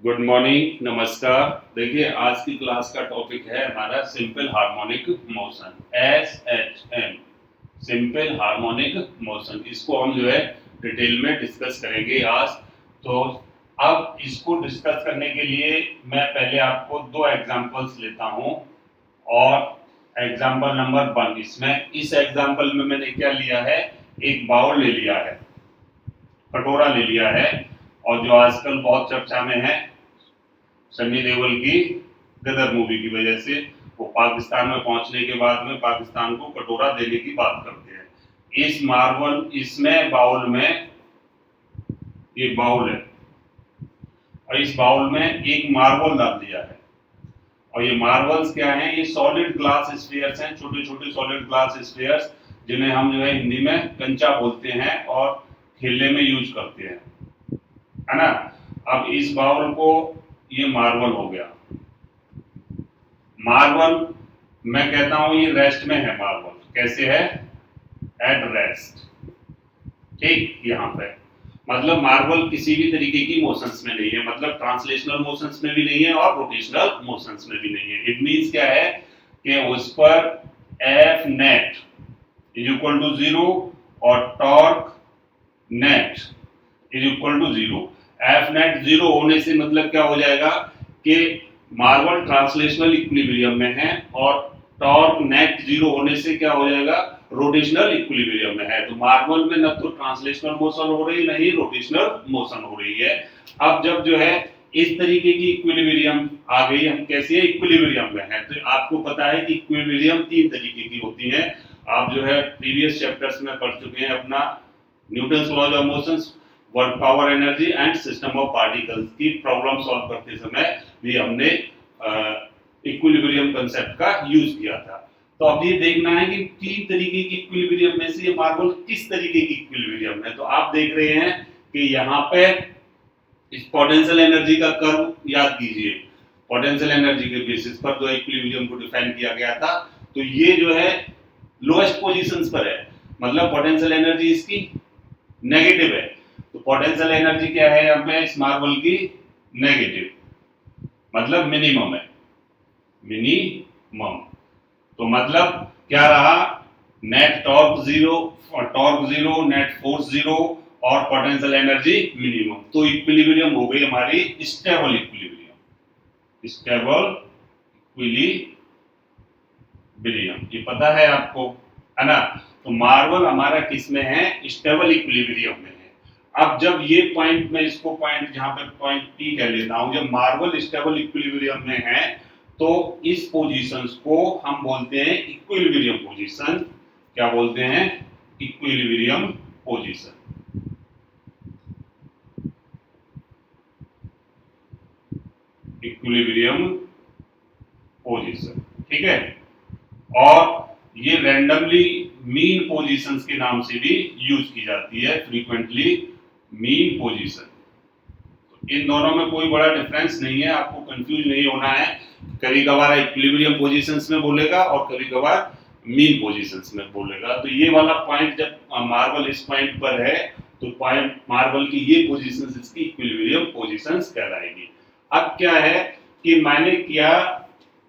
Good morning, नमस्कार। देखिए, आज की क्लास का टॉपिक है हमारा simple harmonic motion, SHM, simple harmonic motion. इसको हम जो है डिटेल में डिस्कस करेंगे आज। तो अब इसको डिस्कस करने के लिए मैं पहले आपको दो एग्जांपल्स लेता हूं। और एग्जांपल नंबर 1, इस एग्जांपल में मैंने क्या लिया है, एक बाउल ले लिया है, कटोरा ले लिया है। और जो आजकल बहुत चर्चा में है सनी देओल की गदर मूवी की वजह से, वो पाकिस्तान में पहुंचने के बाद में पाकिस्तान को कटोरा देने की बात करते हैं। इसमें बाउल में, ये बाउल है और इस बाउल में एक मार्बल डाल दिया है। और ये मार्बल्स क्या हैं? ये सॉलिड ग्लास स्फीयर्स हैं, छोटे छोटे सॉलिड ग्लास स्फीयर्स, जिन्हें हम जो है हिंदी में कंचा बोलते हैं और खेलने में यूज करते हैं, है ना। अब इस बाउल को, ये मार्बल हो गया। मार्बल मैं कहता हूं ये रेस्ट में है। मार्बल कैसे है? At rest. ठीक, यहां पे मतलब मार्बल किसी भी तरीके की मोशंस में नहीं है, मतलब ट्रांसलेशनल मोशंस में भी नहीं है और रोटेशनल मोशंस में भी नहीं है। इट मींस क्या है कि उस पर F net is equal to 0 और torque net is equal to 0। F net 0 होने से मतलब क्या हो जाएगा कि मार्बल ट्रांसलेशनल इक्विलिब्रियम में है, और टॉर्क नेट 0 होने से क्या हो जाएगा? रोटेशनल इक्विलिब्रियम में है। तो मार्बल में न तो ट्रांसलेशनल मोशन हो रही, न ही रोटेशनल मोशन हो रही है। अब जब जो है इस तरीके की इक्विलिब्रियम आ गई, हम कैसे इक्विलिब्रियम में है, तो आपको पता है कि इक्विलिब्रियम 3 तरीके की होती है। आप जो है प्रीवियस चैप्टर्स में पढ़ चुके हैं अपना Newton's laws of motions, work power energy and system of particles की प्रॉब्लम सॉल्व करते समय भी हमने इक्विलिब्रियम कंसेप्ट का यूज किया था। तो अब ये देखना है कि 3 तरीके की इक्विलिब्रियम में से ये मार्बल किस तरीके की इक्विलिब्रियम है। तो आप देख रहे हैं कि यहाँ पे इस पोटेंशियल एनर्जी का कर्व याद कीजिए। पोटेंशियल एनर्जी के बेसिस पर जो इक्विलिब्रियम को डिफाइन किया गया था, तो ये जो है लोएस्ट पोजीशंस पर है, मतलब पोटेंशियल एनर्जी इसकी नेगेटिव है। तो पोटेंशियल एनर्जी क्या है यहाँ पे इस मार्बल की? नेगेटिव, मतलब मिनिमम है, मिनिमम। तो मतलब क्या रहा? नेट टॉर्क 0, नेट फोर्स 0 और पोटेंशियल एनर्जी मिनिमम। तो इक्विलिब्रियम हो गई हमारी स्टेबल इक्विलिब्रियम, स्टेबल इक्विलिब्रियम। ये पता है आपको, है ना। तो मार्बल हमारा किस में है? स्टेबल इक्विलिब्रियम में है। अब जब ये पॉइंट, मैं इसको पॉइंट जहां पे पॉइंट P कह लेता हूं, जब मार्बल स्टेबल इक्विलिब्रियम में है, तो इस पोजीशंस को हम बोलते हैं इक्विलिब्रियम पोजीशन। क्या बोलते हैं? Equilibrium position. इक्विलिब्रियम पोजीशन, ठीक है। और ये रैंडमली मीन पोजीशंस के नाम से भी यूज की जाती है, फ्रीक्वेंटली मीन पोजीशन। इन दोनों में कोई बड़ा डिफरेंस नहीं है, आपको कंफ्यूज नहीं होना है। कभी कभार इक्विलिब्रियम पोजीशंस में बोलेगा और कभी कभार मीन पोजीशंस में बोलेगा। तो ये वाला पॉइंट जब मार्बल इस पॉइंट पर है, तो पॉइंट मार्बल की ये पोजीशंस इसकी इक्विलिब्रियम पोजीशंस कहलाएगी। अब क्या है कि मैंने किया,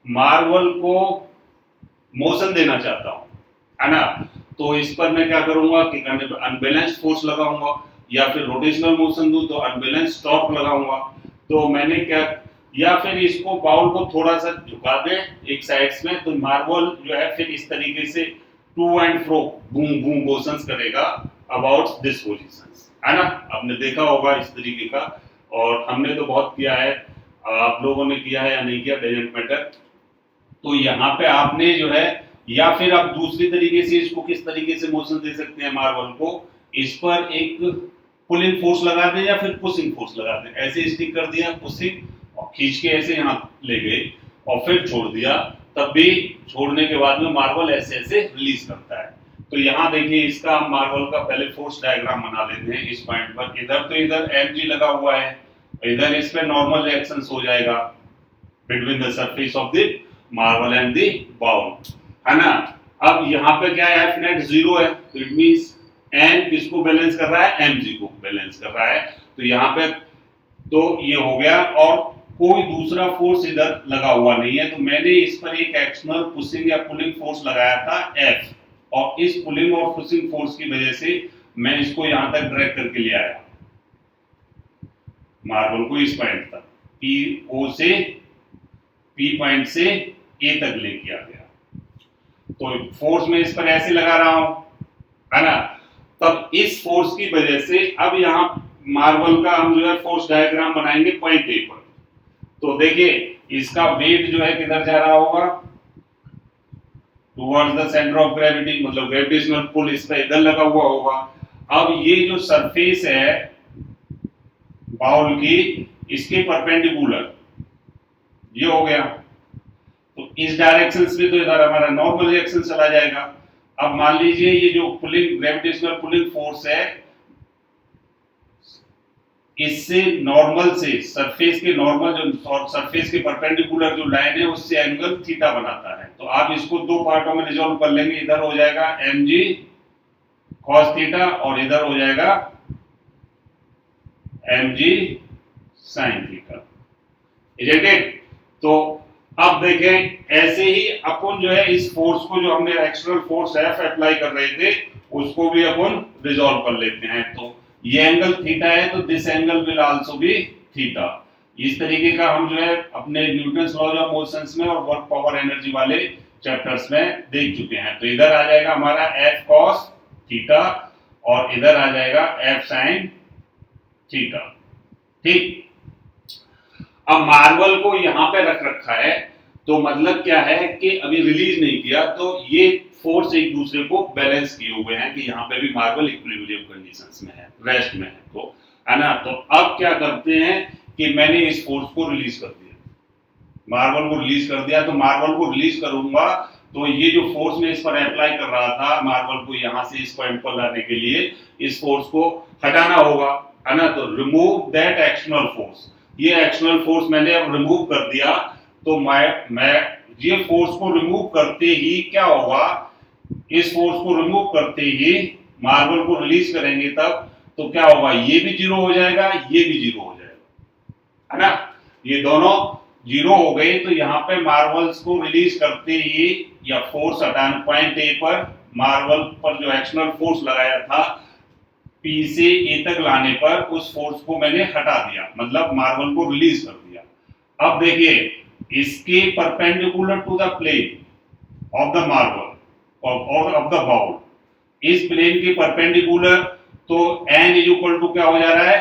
मार्बल को मोशन देना चाहता हूं, है ना। तो इस पर मैं क्या करूंगा कि अनबैलेंस्ड फोर्स लगाऊंगा, या फिर रोटेशनल मोशन दूं तो अनबैलेंस्ड टॉर्क लगाऊंगा। तो मैंने क्या, या फिर इसको बाउल को थोड़ा सा झुका दें एक साइड्स में, तो मार्बल जो है फिर इस तरीके से to and fro boom boom motions करेगा अबाउट दिस पोजीशंस, है ना। आपने देखा होगा इस तरीके का, और हमने तो बहुत किया है, आप लोगों ने किया है या नहीं किया, डजंट मैटर। तो यहाँ पे आपने जो है, या फिर आप दूसरी तरीके से इसको किस तरीके से मोशन दे सकते हैं मार्बल को, इस पर एक पुलिंग फोर्स लगा दें या फिर पुशिंग फोर्स लगा दें। ऐसे स्टिक कर दिया पुशिंग, और खींच के ऐसे यहाँ ले गए और फिर छोड़ दिया, तब भी छोड़ने के बाद में मार्बल ऐसे ऐसे रिलीज करता है। तो यहाँ देखिए, इसका हम मार्बल का पहले फोर्स डायग्राम बना लेते हैं। इस पॉइंट पर इधर तो इधर mg लगा हुआ है, इधर इस पे नॉर्मल रिएक्शंस हो जाएगा between the surface of the marble and the bowl, है ना। अब यहाँ पे क्या है? एफ नेट 0 है, तो इट मींस एन किसको बैलेंस कर रहा है? mg को बैलेंस कर रहा है। तो यहाँ पे तो ये हो गया, और कोई दूसरा फोर्स इधर लगा हुआ नहीं है, तो मैंने इस पर एक एक्सटर्नल पुशिंग या पुलिंग फोर्स लगाया था F, और इस पुलिंग और पुशिंग फोर्स की वजह से मैं इसको यहां तक ड्रैग करके ले आया, मार्बल को इस पॉइंट तक, P से P पॉइंट से A तक लेके आ गया। तो फोर्स मैं इस पर ऐसे लगा रहा हूं, है ना। तब इस फोर्स की वजह से अब यहां मार्बल का हम जो है फोर्स डायग्राम बनाएंगे पॉइंट ए पर। तो देखिए इसका वेट जो है किधर जा रहा होगा, towards the centre of gravity, मतलब ग्रेविटेशनल पुल इस पे इधर लगा हुआ होगा। अब ये जो सरफेस है बाउल की, इसके परपेंडिकुलर ये हो गया, तो इस डायरेक्शन में तो इधर हमारा नॉर्मल रिएक्शन चला जाएगा। अब मान लीजिए ये जो पुलिंग ग्रेविटेशनल पुलिंग फोर्स है, इससे नॉर्मल से सरफेस के नॉर्मल जो सरफेस के परपेंडिकुलर जो लाइन है उससे एंगल थीटा बनाता है। तो आप इसको दो पार्टों में रिजॉल्व कर लेंगे, इधर हो जाएगा mg cos थीटा और इधर हो जाएगा mg sin theta, isn't it. तो अब देखें ऐसे ही अपन जो है इस फोर्स को, जो हमने एक्सटर्नल फोर्स F अप्लाई कर रहे थे, उसको भी अपन रिजॉल्व कर लेते हैं। तो ये एंगल थीटा है, तो this angle will also be theta. इस तरीके का हम जो है अपने न्यूटन्स लॉज ऑफ मोशंस में और वर्क पावर एनर्जी वाले चैप्टर्स में देख चुके हैं। तो इधर आ जाएगा हमारा F cos थीटा और इधर आ जाएगा F sin थीटा, ठीक। अब मार्बल को यहां पे रख रखा है, तो मतलब क्या है कि अभी रिलीज नहीं किया, तो ये फोर्स एक दूसरे को बैलेंस किए हुए हैं कि यहाँ पे भी मार्बल इक्विलिब्रियम कंडीशंस में है, रेस्ट में है, तो है ना। तो अब क्या करते हैं कि मैंने इस फोर्स को रिलीज कर दिया, मार्बल को रिलीज कर दिया। तो मार्बल को रिलीज करूंगा तो ये जो फोर्स मैं इस पर अप्लाई कर रहा था मार्बल को यहाँ से इस पॉइंट पर लाने के लिए, इस फोर्स को हटाना होगा, है ना। तो रिमूव दैट एक्सटर्नल फोर्स, ये एक्सटर्नल फोर्स मैंने अब रिमूव कर दिया। तो मैं ये फोर्स को रिमूव करते ही क्या होगा, इस फोर्स को रिमूव करते ही मार्बल को रिलीज करेंगे तब, तो क्या होगा, ये भी जीरो हो जाएगा, ये भी जीरो हो जाएगा, है ना। ये दोनों जीरो हो गए, तो यहाँ पे मार्बल्स को रिलीज करते ही या फोर्स हटाने पॉइंट ए पर मार्बल पर जो एक्सटर्नल फोर्स लगाया था P से A तक लाने पर उस फोर्स को मैंने हटा दिया, मतलब मार्बल को रिलीज कर दिया। अब देखिए इसके perpendicular to the plane of the marble और ऑफ द बाउल, इस प्लेन के परपेंडिकुलर, तो n इज इक्वल टू क्या हो जा रहा है,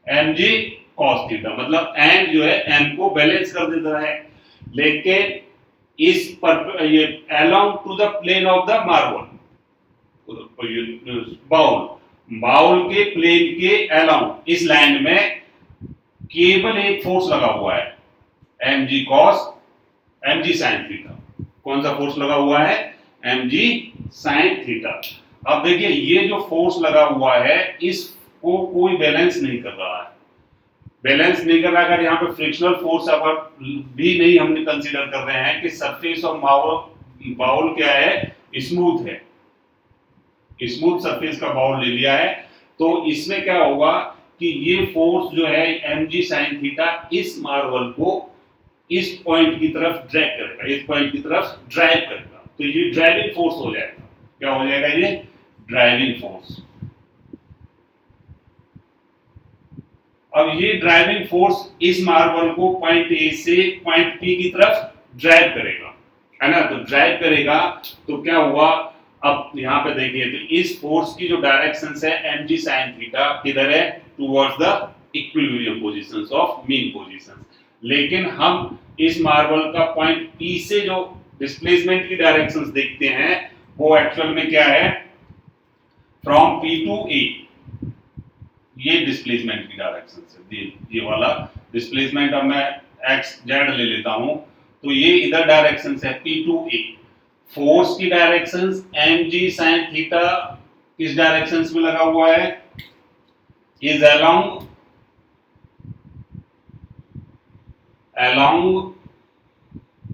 mg cos थीटा, मतलब n जो है m को बैलेंस कर देता है। लेकिन इस पर ये along to the plane of the marble, bowl के प्लेन के अलोंग इस लाइन में केवल एक फोर्स लगा हुआ है, mg sin थीटा। कौन सा फोर्स लगा हुआ है, mg sin थीटा। अब देखिए ये जो फोर्स लगा हुआ है इसको कोई बैलेंस नहीं कर रहा है, बैलेंस नहीं कर रहा। अगर यहाँ पे फ्रिक्शनल फोर्स अगर भी नहीं हमने कंसीडर कर रहे हैं कि सरफेस ऑफ बाउल क्या है, स्मूथ है, स्मूथ सरफेस का बाउल ले लिया है, तो इसमें क्या होगा कि ये फोर्स जो है mg sin थीटा इस मार्बल को इस पॉइंट की तरफ ड्रैग करेगा, इस पॉइंट की तरफ ड्राइव करेगा, तो ये ड्राइविंग फोर्स हो जाएगा। क्या हो जाएगा, ये ड्राइविंग फोर्स। अब ये ड्राइविंग फोर्स इस मार्बल को पॉइंट ए से पॉइंट पी की तरफ ड्राइव करेगा, है ना। तो ड्राइव करेगा तो क्या हुआ, अब यहाँ पे देखिए तो इस फोर्स की जो डायरेक्शन है mg sin थीटा किधर है, towards the equilibrium positions of mean positions. लेकिन हम इस मार्बल का पॉइंट P से जो डिस्प्लेसमेंट की डायरेक्शंस देखते हैं वो एक्चुअल में क्या है, फ्रॉम P टू A, ये डिस्प्लेसमेंट की डायरेक्शन है, ये वाला डिस्प्लेसमेंट। अब मैं x z ले लेता हूं, तो ये इधर डायरेक्शन है P टू A। फोर्स की डायरेक्शन mg sin थीटा किस डायरेक्शन में लगा हुआ है, is along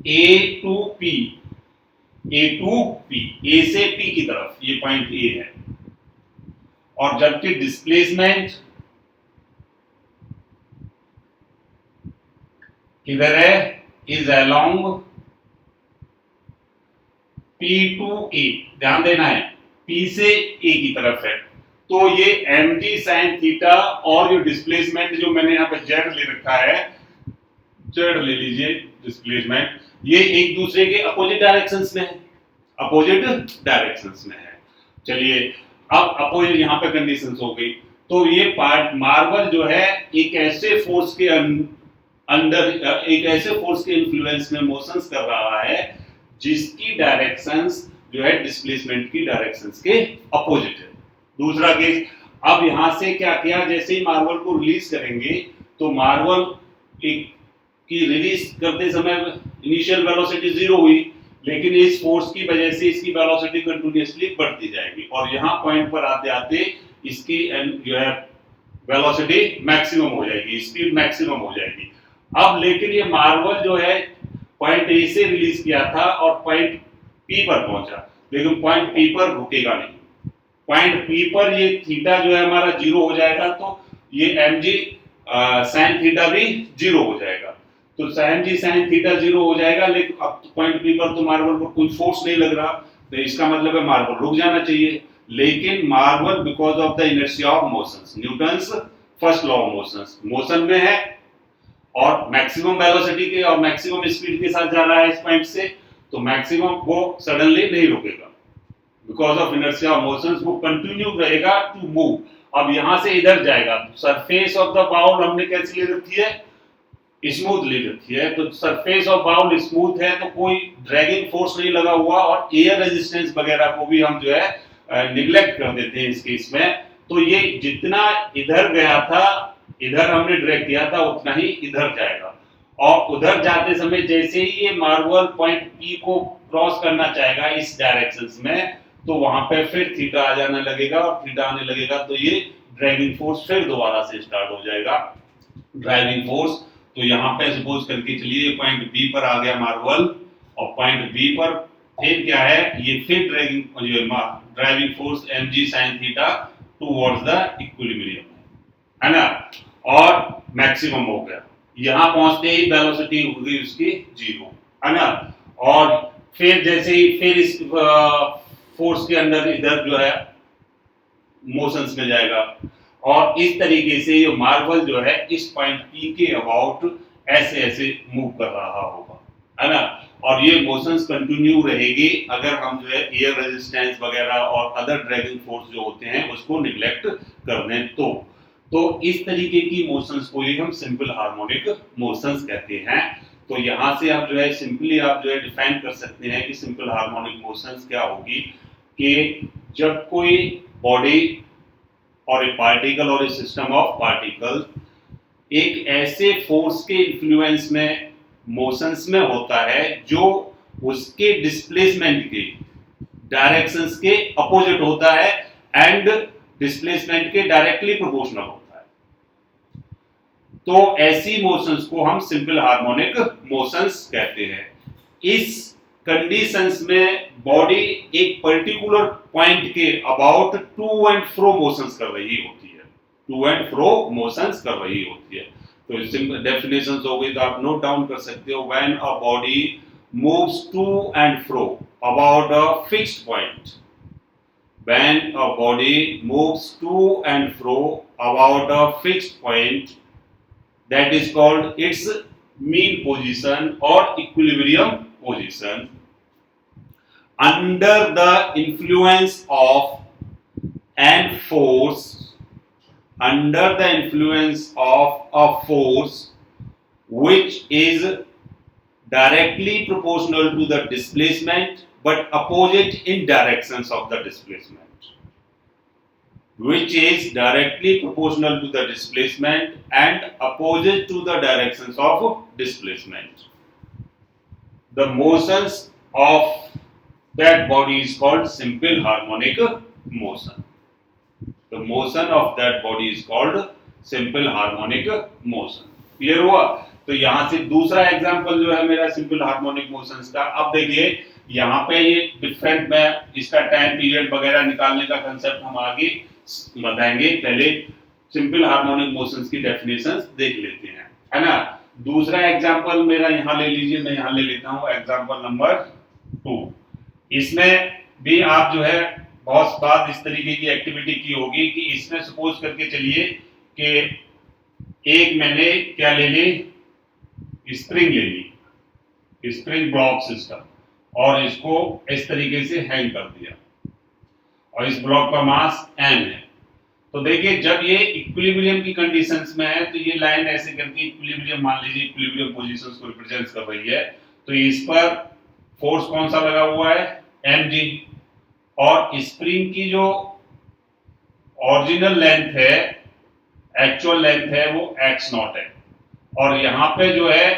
A to P, A to P, A से P की तरफ, ये पॉइंट A है। और जबकि डिस्प्लेसमेंट किधर है, is along P to A, ध्यान देना है P से A की तरफ है। तो ये mg sin थीटा और ये डिस्प्लेसमेंट जो मैंने यहाँ पे z ले रखा है, z ले लीजिए डिस्प्लेसमेंट, ये एक दूसरे के अपोजिट डायरेक्शंस में है, अपोजिट डायरेक्शंस में है। चलिए अब अपोजिट यहाँ पे कंडीशंस हो गई। तो ये पार्ट मार्बल जो है एक ऐसे फोर्स के अंडर, एक ऐसे फोर्स के इन्फ्लुएंस में मोशंस कर रहा है जिसकी डायरेक्शंस जो है डिस्प्लेसमेंट की डायरेक्शंस के अपोजिट है। दूसरा केस, अब यहां से क्या किया, जैसे ही मार्बल को रिलीज करेंगे तो मार्बल की रिलीज करते समय इनिशियल वेलोसिटी 0 हुई, लेकिन इस फोर्स की वजह से इसकी वेलोसिटी कंटिन्यूअसली बढ़ती जाएगी और यहाँ पॉइंट पर आते आते इसकी जो है वेलोसिटी मैक्सिमम हो जाएगी, स्पीड मैक्सिमम हो जाएगी। अब लेकिन ये मार्बल जो है पॉइंट ए से रिलीज किया था और पॉइंट पी पर पहुंचा, लेकिन पॉइंट पी पर रुकेगा नहीं। पॉइंट पी पर ये थीटा जो है हमारा 0 हो जाएगा, तो ये mg sin थीटा भी 0 हो जाएगा। तो mg sin थीटा 0 हो जाएगा, लेकिन अब पॉइंट पी पर तो मार्बल पर कोई फोर्स नहीं लग रहा, तो इसका मतलब है मार्बल रुक जाना चाहिए। लेकिन marble because of the inertia of motions, Newton's first law of motions, motion में है और मैक्सिमम वेलोसिटी के और मैक्सिमम स्पीड के साथ जा रहा है इस पॉइंट से, तो मैक्सिमम वो सडनली नहीं रुकेगा, because of inertia of motions वो कंटिन्यू रहेगा टू मूव। अब यहां से इधर जाएगा, सरफेस ऑफ द बाउल हमने कैसी ले रखी है, स्मूथ ले रखी है, तो सरफेस ऑफ बाउल स्मूथ है तो कोई ड्रैगिंग फोर्स नहीं लगा हुआ और एयर रेजिस्टेंस वगैरह को भी हम जो है निग्लेक्ट कर देते हैं इस केस में। तो ये जितना इधर गया था, इधर हमने ड्रैग किया था, उतना ही इधर जाएगा और उधर जाते समय जैसे ही ये मार्बल पॉइंट पी को क्रॉस करना चाहेगा इस डायरेक्शंस में, तो वहां पे फिर थीटा आ जाने लगेगा और थीटा आने लगेगा तो ये ड्राइविंग फोर्स फिर दोबारा से स्टार्ट हो जाएगा, ड्राइविंग फोर्स। तो यहाँ पे सपोज करके चलिए पॉइंट बी पर आ गया मार्बल और पॉइंट बी पर फिर क्या है, ये फिर driving force mg sin theta towards the equilibrium, है ना, और मैक्सिमम हो गया। यहां पहुंचते ही वेलोसिटी हो गई उसकी 0, है ना, और फिर जैसे ही फिर इस फोर्स के अंदर इधर जो है मोशंस में जाएगा और इस तरीके से ये मार्बल जो है इस पॉइंट पी के अबाउट ऐसे ऐसे मूव कर रहा होगा, है ना, और ये मोशंस कंटिन्यू रहेगी अगर हम जो है एयर रेजिस्टेंस वगैरह और अदर ड्रैगिंग फोर्स जो होते हैं उसको निग्लेक्ट कर दें। तो इस तरीके की मोशंस को ही हम सिंपल हार्मोनिक मोशंस कहते हैं। तो यहाँ से आप जो है सिंपली आप जो है डिफाइन कर सकते हैं कि सिंपल हार्मोनिक मोशंस क्या होगी, कि जब कोई बॉडी और ए पार्टिकल और ए सिस्टम ऑफ पार्टिकल एक ऐसे फोर्स के इन्फ्लुएंस में मोशंस में होता है जो उसके डिस्प्लेसमेंट के डायरेक्शंस के अपोजिट होता है एंड डिस्प्लेसमेंट के डायरेक्टली प्रोपोर्शनल होता है, तो ऐसी मोशंस को हम सिंपल हार्मोनिक मोशंस कहते हैं। इस कंडीशंस में बॉडी एक पर्टिकुलर पॉइंट के about to and fro motions कर रही होती है, टू एंड फ्रो मोशंस कर रही होती है। तो सिंपल डेफिनेशंस हो गई, तो आप नोट डाउन कर सकते हो, when a body moves to and fro about a fixed point, when a body moves to and fro about a fixed point, that is called its mean position or equilibrium position, under the influence of an force, under the influence of a force which is directly proportional to the displacement but opposite in directions of the displacement, which is directly proportional to the displacement and opposite to the directions of displacement. The motions of that body is called simple harmonic motion. The motion of that body is called simple harmonic motion. Clear हुआ? तो यहां से दूसरा example जो है मेरा simple harmonic motions का। अब देखिए यहाँ पे ये डिफरेंट में इसका टाइम पीरियड वगैरह निकालने का कंसेप्ट हम आगे बताएंगे, पहले सिंपल हार्मोनिक मोशंस की डेफिनेशंस देख लेते हैं, है ना। दूसरा एग्जाम्पल मेरा यहाँ ले लीजिए, मैं यहाँ ले लेता हूँ एग्जाम्पल नंबर 2। इसमें भी आप जो है बहुत बात इस तरीके की एक्टिविटी की होगी कि इसमें सपोज करके चलिए कि एक मैंने क्या ले ली, स्प्रिंग ले ली, स्प्रिंग ब्लॉक सिस्टम, और इसको इस तरीके से हैंग कर दिया और इस ब्लॉक का मास m है। तो देखिए जब ये इक्विलिब्रियम की कंडीशंस में है तो ये लाइन ऐसे करके इक्विलिब्रियम, मान लीजिए इक्विलिब्रियम पोजीशंस को रिप्रेजेंट कर रही है, तो इस पर फोर्स कौन सा लगा हुआ है, mg, और स्प्रिंग की जो ओरिजिनल लेंथ है, एक्चुअल लेंथ है, वो x नॉट है, और यहाँ पे जो है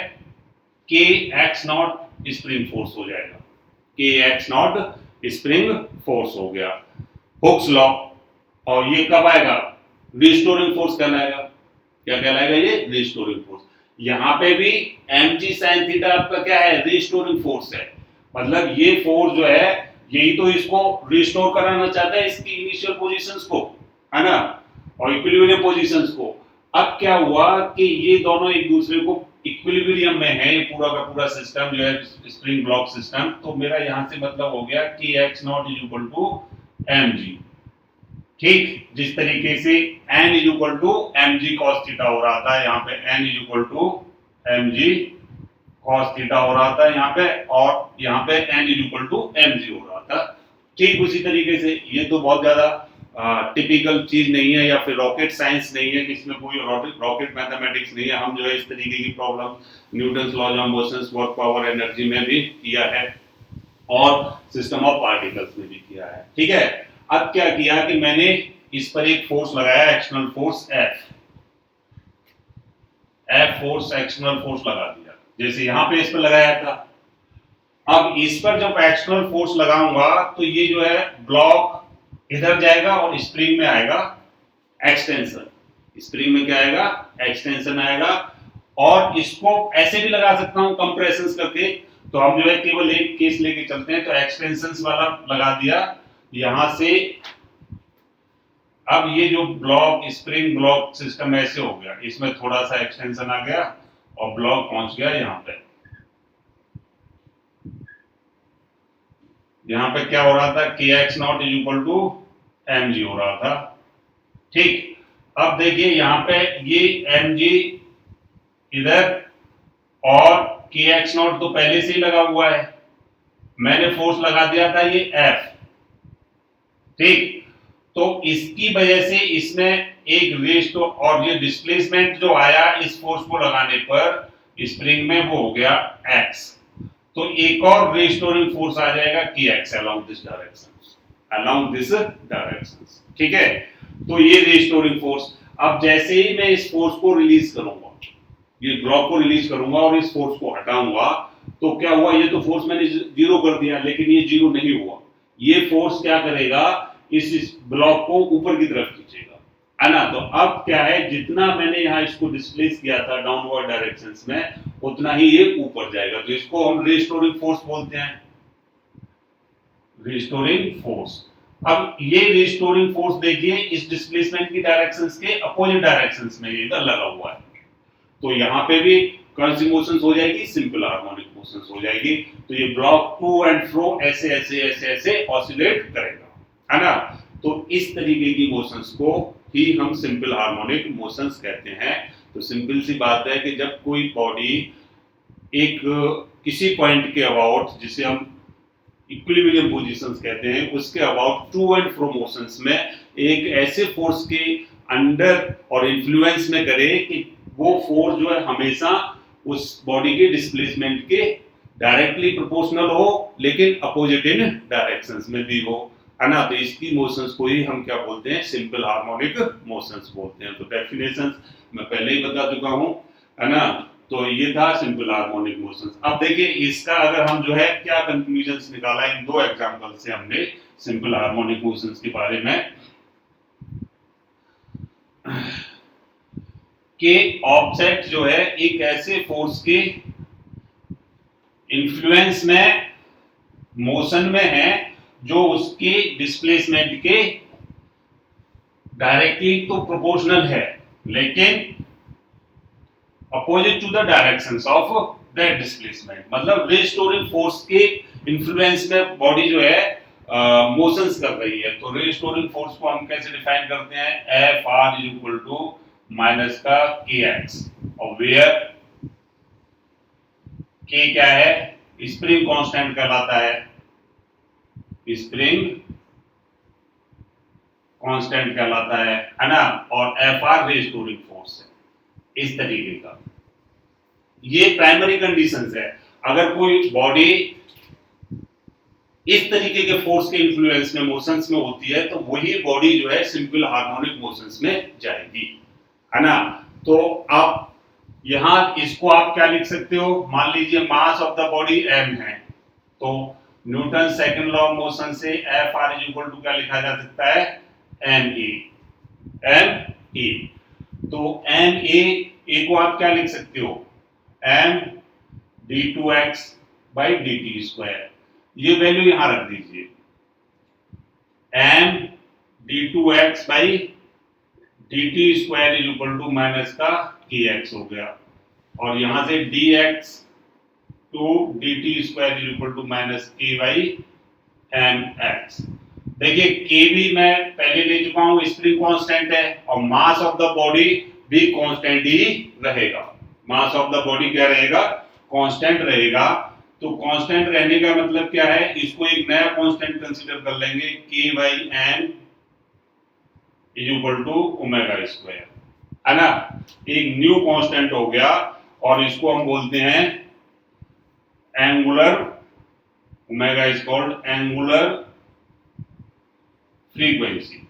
k x not spring force हो जाएगा, k x not spring force हो गया, हुक्स लॉ। और ये कब आएगा, रिस्टोरिंग फोर्स कहलाएगा। क्या कहलाएगा, ये रिस्टोरिंग फोर्स। यहाँ पे भी mg sin थीटा आपका क्या है, रिस्टोरिंग फोर्स है। मतलब ये फोर्स जो है यही तो इसको रिस्टोर कराना चाहता है, इसकी इनिशियल पोजीशंस को, है ना, और इक्विलिब्रियम पोजीशंस को। अब क्या हुआ कि ये दोनों एक दूसरे को इक्विलिब्रियम में है, ये पूरा का पूरा सिस्टम जो है स्प्रिंग ब्लॉक सिस्टम। तो मेरा यहां से मतलब हो गया कि x naught is equal to mg। ठीक, जिस तरीके से n is equal to mg cos theta हो रहा था, यहाँ पे n is equal to mg cos theta हो रहा था यहाँ पे, और यहाँ पे n is equal to mg हो रहा था। ठीक उसी तरीके से ये तो बहुत ज्यादा टिपिकल चीज नहीं है, या फिर रॉकेट साइंस नहीं है, इसमें कोई रॉकेट मैथमेटिक्स नहीं है। हम जो है इस तरीके की problem Newton's laws of motions, work, power, energy में भी किया है, और सिस्टम ऑफ पार्टिकल्स में भी किया है। ठीक है, अब क्या किया कि मैंने इस पर एक फोर्स लगाया, external force F force, external force लगा दिया, जैसे यहां पे इस पर लगाया था। अब इस पर जब एक्सटर्नल फोर्स लगाऊंगा तो ये जो है ब्लॉक इधर जाएगा और स्प्रिंग में आएगा एक्सटेंशन। स्प्रिंग में क्या आएगा, एक्सटेंशन आएगा। और इसको ऐसे भी लगा सकता हूं कंप्रेशन करके, तो हम जो है केवल एक केस लेके चलते हैं। तो एक्सटेंशन वाला लगा दिया यहां से। अब ये जो ब्लॉक स्प्रिंग ब्लॉक सिस्टम ऐसे हो गया, इसमें थोड़ा सा एक्सटेंशन आ गया और ब्लॉक पहुंच गया यहां पे। यहां पे क्या हो रहा था, के x naught is equal to mg हो रहा था। ठीक, अब देखिए यहां पे ये mg इधर, और के एक्स नॉट तो पहले से ही लगा हुआ है, मैंने फोर्स लगा दिया था ये F। ठीक, तो इसकी वजह से इसमें एक रेस्ट, और ये डिस्प्लेसमेंट जो आया इस फोर्स को लगाने पर स्प्रिंग में, वो हो गया x। तो एक और रिस्टोरिंग फोर्स आ जाएगा कि x along this direction, along this direction. ठीक है, तो ये रिस्टोरिंग फोर्स। अब जैसे ही मैं इस फोर्स को रिलीज करूंगा, ये ब्लॉक को रिलीज करूंगा और इस फोर्स को हटाऊंगा, तो क्या हुआ, ये तो फोर्स मैंने जीरो कर दिया, लेकिन ये जीरो नहीं हुआ। ये फोर्स क्या करेगा, इस ब्लॉक को ऊपर की तरफ खींचेगा, है ना। तो अब क्या है, जितना मैंने यहाँ इसको डिस्प्लेस किया था डाउनवर्ड डायरेक्शंस में, उतना ही ये ऊपर जाएगा। तो इसको हम रिस्टोरिंग फोर्स बोलते हैं, रिस्टोरिंग फोर्स। अब ये रिस्टोरिंग फोर्स देखिए इस डिस्प्लेसमेंट की डायरेक्शंस के अपोजिट डायरेक्शंस में इधर लगा हुआ है। तो यहाँ पे भी कौन सी मोशंस हो जाएगी, सिंपल हार्मोनिक मोशंस हो जाएगी। तो ये ब्लॉक टू एंड फ्रो ऐसे ऐसे ऐसे ऐसे ऑसिलेट करेगा, है ना। तो इस तरीके की मोशंस को ही हम सिंपल हार्मोनिक मोशंस कहते हैं। तो सिंपल सी बात है कि जब कोई बॉडी एक किसी पॉइंट के अबाउट, जिसे हम इक्विलिब्रियम पोजीशंस कहते हैं, उसके about to and fro motions में एक ऐसे फोर्स के अंडर और इन्फ्लुएंस में करे कि वो फोर्स जो है हमेशा उस बॉडी के डिस्प्लेसमेंट के डायरेक्टली प्रोपोर्शनल हो, लेकिन अपोजिट इन डायरेक्शंस में भी हो, है ना। तो इसकी मोशंस को ही हम क्या बोलते हैं, सिंपल हार्मोनिक मोशंस बोलते हैं। तो डेफिनेशन मैं पहले ही बता चुका हूं, है ना। तो ये था सिंपल हार्मोनिक मोशंस। अब देखिए इसका अगर हम जो है क्या कंक्लूजन्स निकाला इन दो एग्जांपल से हमने सिंपल हार्मोनिक मोशंस के बारे में, कि ऑब्जेक्ट जो है एक ऐसे फोर्स के इन्फ्लुएंस में मोशन में है जो उसके डिस्प्लेसमेंट के डायरेक्टली तो प्रोपोर्शनल है, लेकिन opposite to the directions of that displacement, मतलब रिस्टोरिंग फोर्स के इन्फ्लुएंस में बॉडी जो है मोशंस कर रही है। तो रिस्टोरिंग फोर्स को हम कैसे डिफाइन करते हैं, F R is equal to minus का के एक्स, और वेयर के क्या है, स्प्रिंग कांस्टेंट कहलाता है, स्प्रिंग कांस्टेंट कहलाता है ना, और एफ आर रिस्टोरिंग फोर्स है। इस तरीके का ये प्राइमरी कंडीशंस है। अगर कोई बॉडी इस तरीके के फोर्स के इन्फ्लुएंस में मोशंस में होती है तो वही बॉडी जो है सिंपल हार्मोनिक मोशंस में जाएगी, है ना। तो आप यहां इसको आप क्या लिख सकते हो, मान लीजिए mass of the body m है, तो Newton second law of motion से F R is equal to क्या लिखा जा सकता है, एम ए। तो एम ए को आप क्या लिख सकते हो, m d two x by d t square, ये वैल्यू यहां रख दीजिए, m d two x by d t square is equal to minus का के एक्स हो गया, और यहां से d x two d t square is equal to minus k by m x. देखिए के भी मैं पहले ले चुका हूं, स्प्रिंग कांस्टेंट है, और मास ऑफ द बॉडी भी कांस्टेंट ही रहेगा। मास ऑफ द बॉडी क्या रहेगा, कांस्टेंट रहेगा। तो कांस्टेंट रहने का मतलब क्या है, इसको एक नया कांस्टेंट कंसीडर कर लेंगे, k by n is equal to omega square, है ना। एक न्यू कांस्टेंट हो गया, और इसको हम बोलते हैं angular, omega is called angular frequency.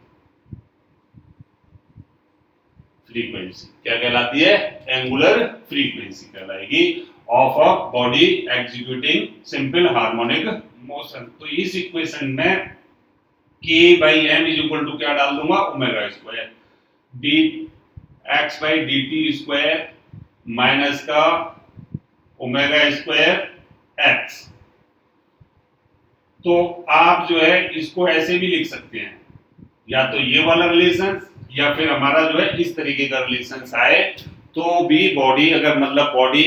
Frequency क्या कहलाती है, एंगुलर फ्रीक्वेंसी कहलाएगी of a body executing simple harmonic motion. तो इस इक्वेशन में k by m is equal to क्या डाल दूंगा, omega square d x by d t square minus का ओमेगा स्क्वायर एक्स। तो आप जो है इसको ऐसे भी लिख सकते हैं, या तो ये वाला रिलेशन, या फिर हमारा जो है इस तरीके का रिलेशन आए तो भी बॉडी, अगर मतलब बॉडी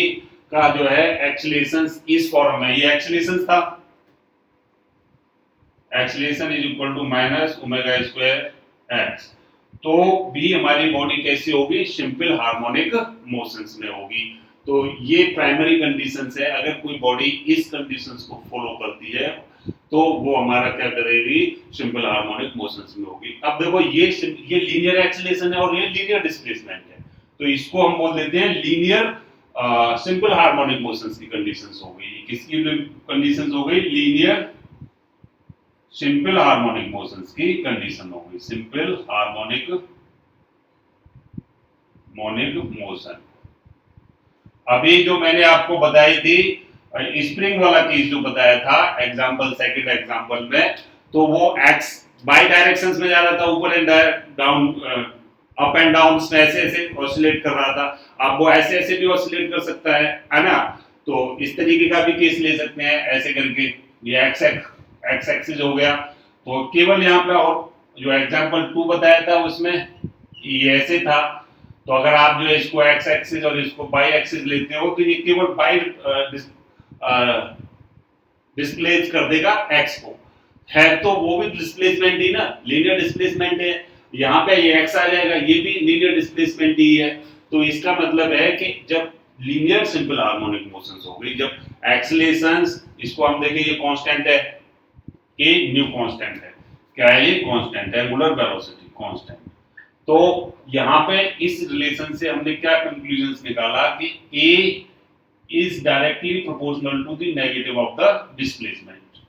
का जो है एक्सीलरेशन इस फॉर्म में, ये एक्सीलरेशन था, acceleration is equal to minus omega square x, तो भी हमारी बॉडी कैसी होगी, सिंपल हार्मोनिक मोशंस में होगी। तो ये प्राइमरी कंडीशंस है। अगर कोई बॉडी इस कंडीशंस को फॉलो करती है तो वो हमारा क्या करेगी, सिंपल हार्मोनिक मोशंस में होगी। अब देखो ये लीनियर एक्सीलरेशन है और ये लीनियर डिस्प्लेसमेंट है, तो इसको हम बोल देते हैं लीनियर सिंपल हार्मोनिक मोशंस की कंडीशंस हो गई। किसकी कंडीशंस हो गई, लीनियर सिंपल हार्मोनिक मोशंस की कंडीशन हो गई, सिंपल हार्मोनिक मोशन। अभी जो मैंने आपको बताई थी स्प्रिंग वाला केस जो बताया था एग्जांपल, सेकंड एग्जांपल में, तो वो एक्स बाई डायरेक्शंस में जा रहा था, ऊपर and down, up and down ऐसे ऐसे ऑसिलेट कर रहा था। अब वो ऐसे ऐसे भी ऑसिलेट कर सकता है ना। तो इस तरीके का भी केस ले सकते हैं ऐसे करके, ये एक्स एक्सिस हो गया। तो केवल यहाँ पे और जो एग्जांपल 2 बताया था उसमें ये ऐसे था, तो अगर आप जो है इसको एक्स एक्सिस और इसको बाई एक्सिस लेते हो तो ये केवल बाई डिस्प्लेस कर देगा एक्स को, है तो वो भी डिस्प्लेसमेंट ही ना, लीनियर डिस्प्लेसमेंट है। यहाँ पे ये एक्स आ जाएगा, ये भी लीनियर डिस्प्लेसमेंट ही है। तो इसका मतलब है कि जब लीनियर सिंपल हार्मोनिक मोशंस हो गई, जब एक्सीलरेशंस, इसको हम देखें ये कांस्टेंट है, के न्यू कांस्टेंट है, क्या है ये कांस्टेंट, एंगुलर वेलोसिटी कांस्टेंट। तो यहाँ पे इस रिलेशन से हमने क्या कंक्लूजंस निकाला कि A is directly proportional to the negative of the displacement।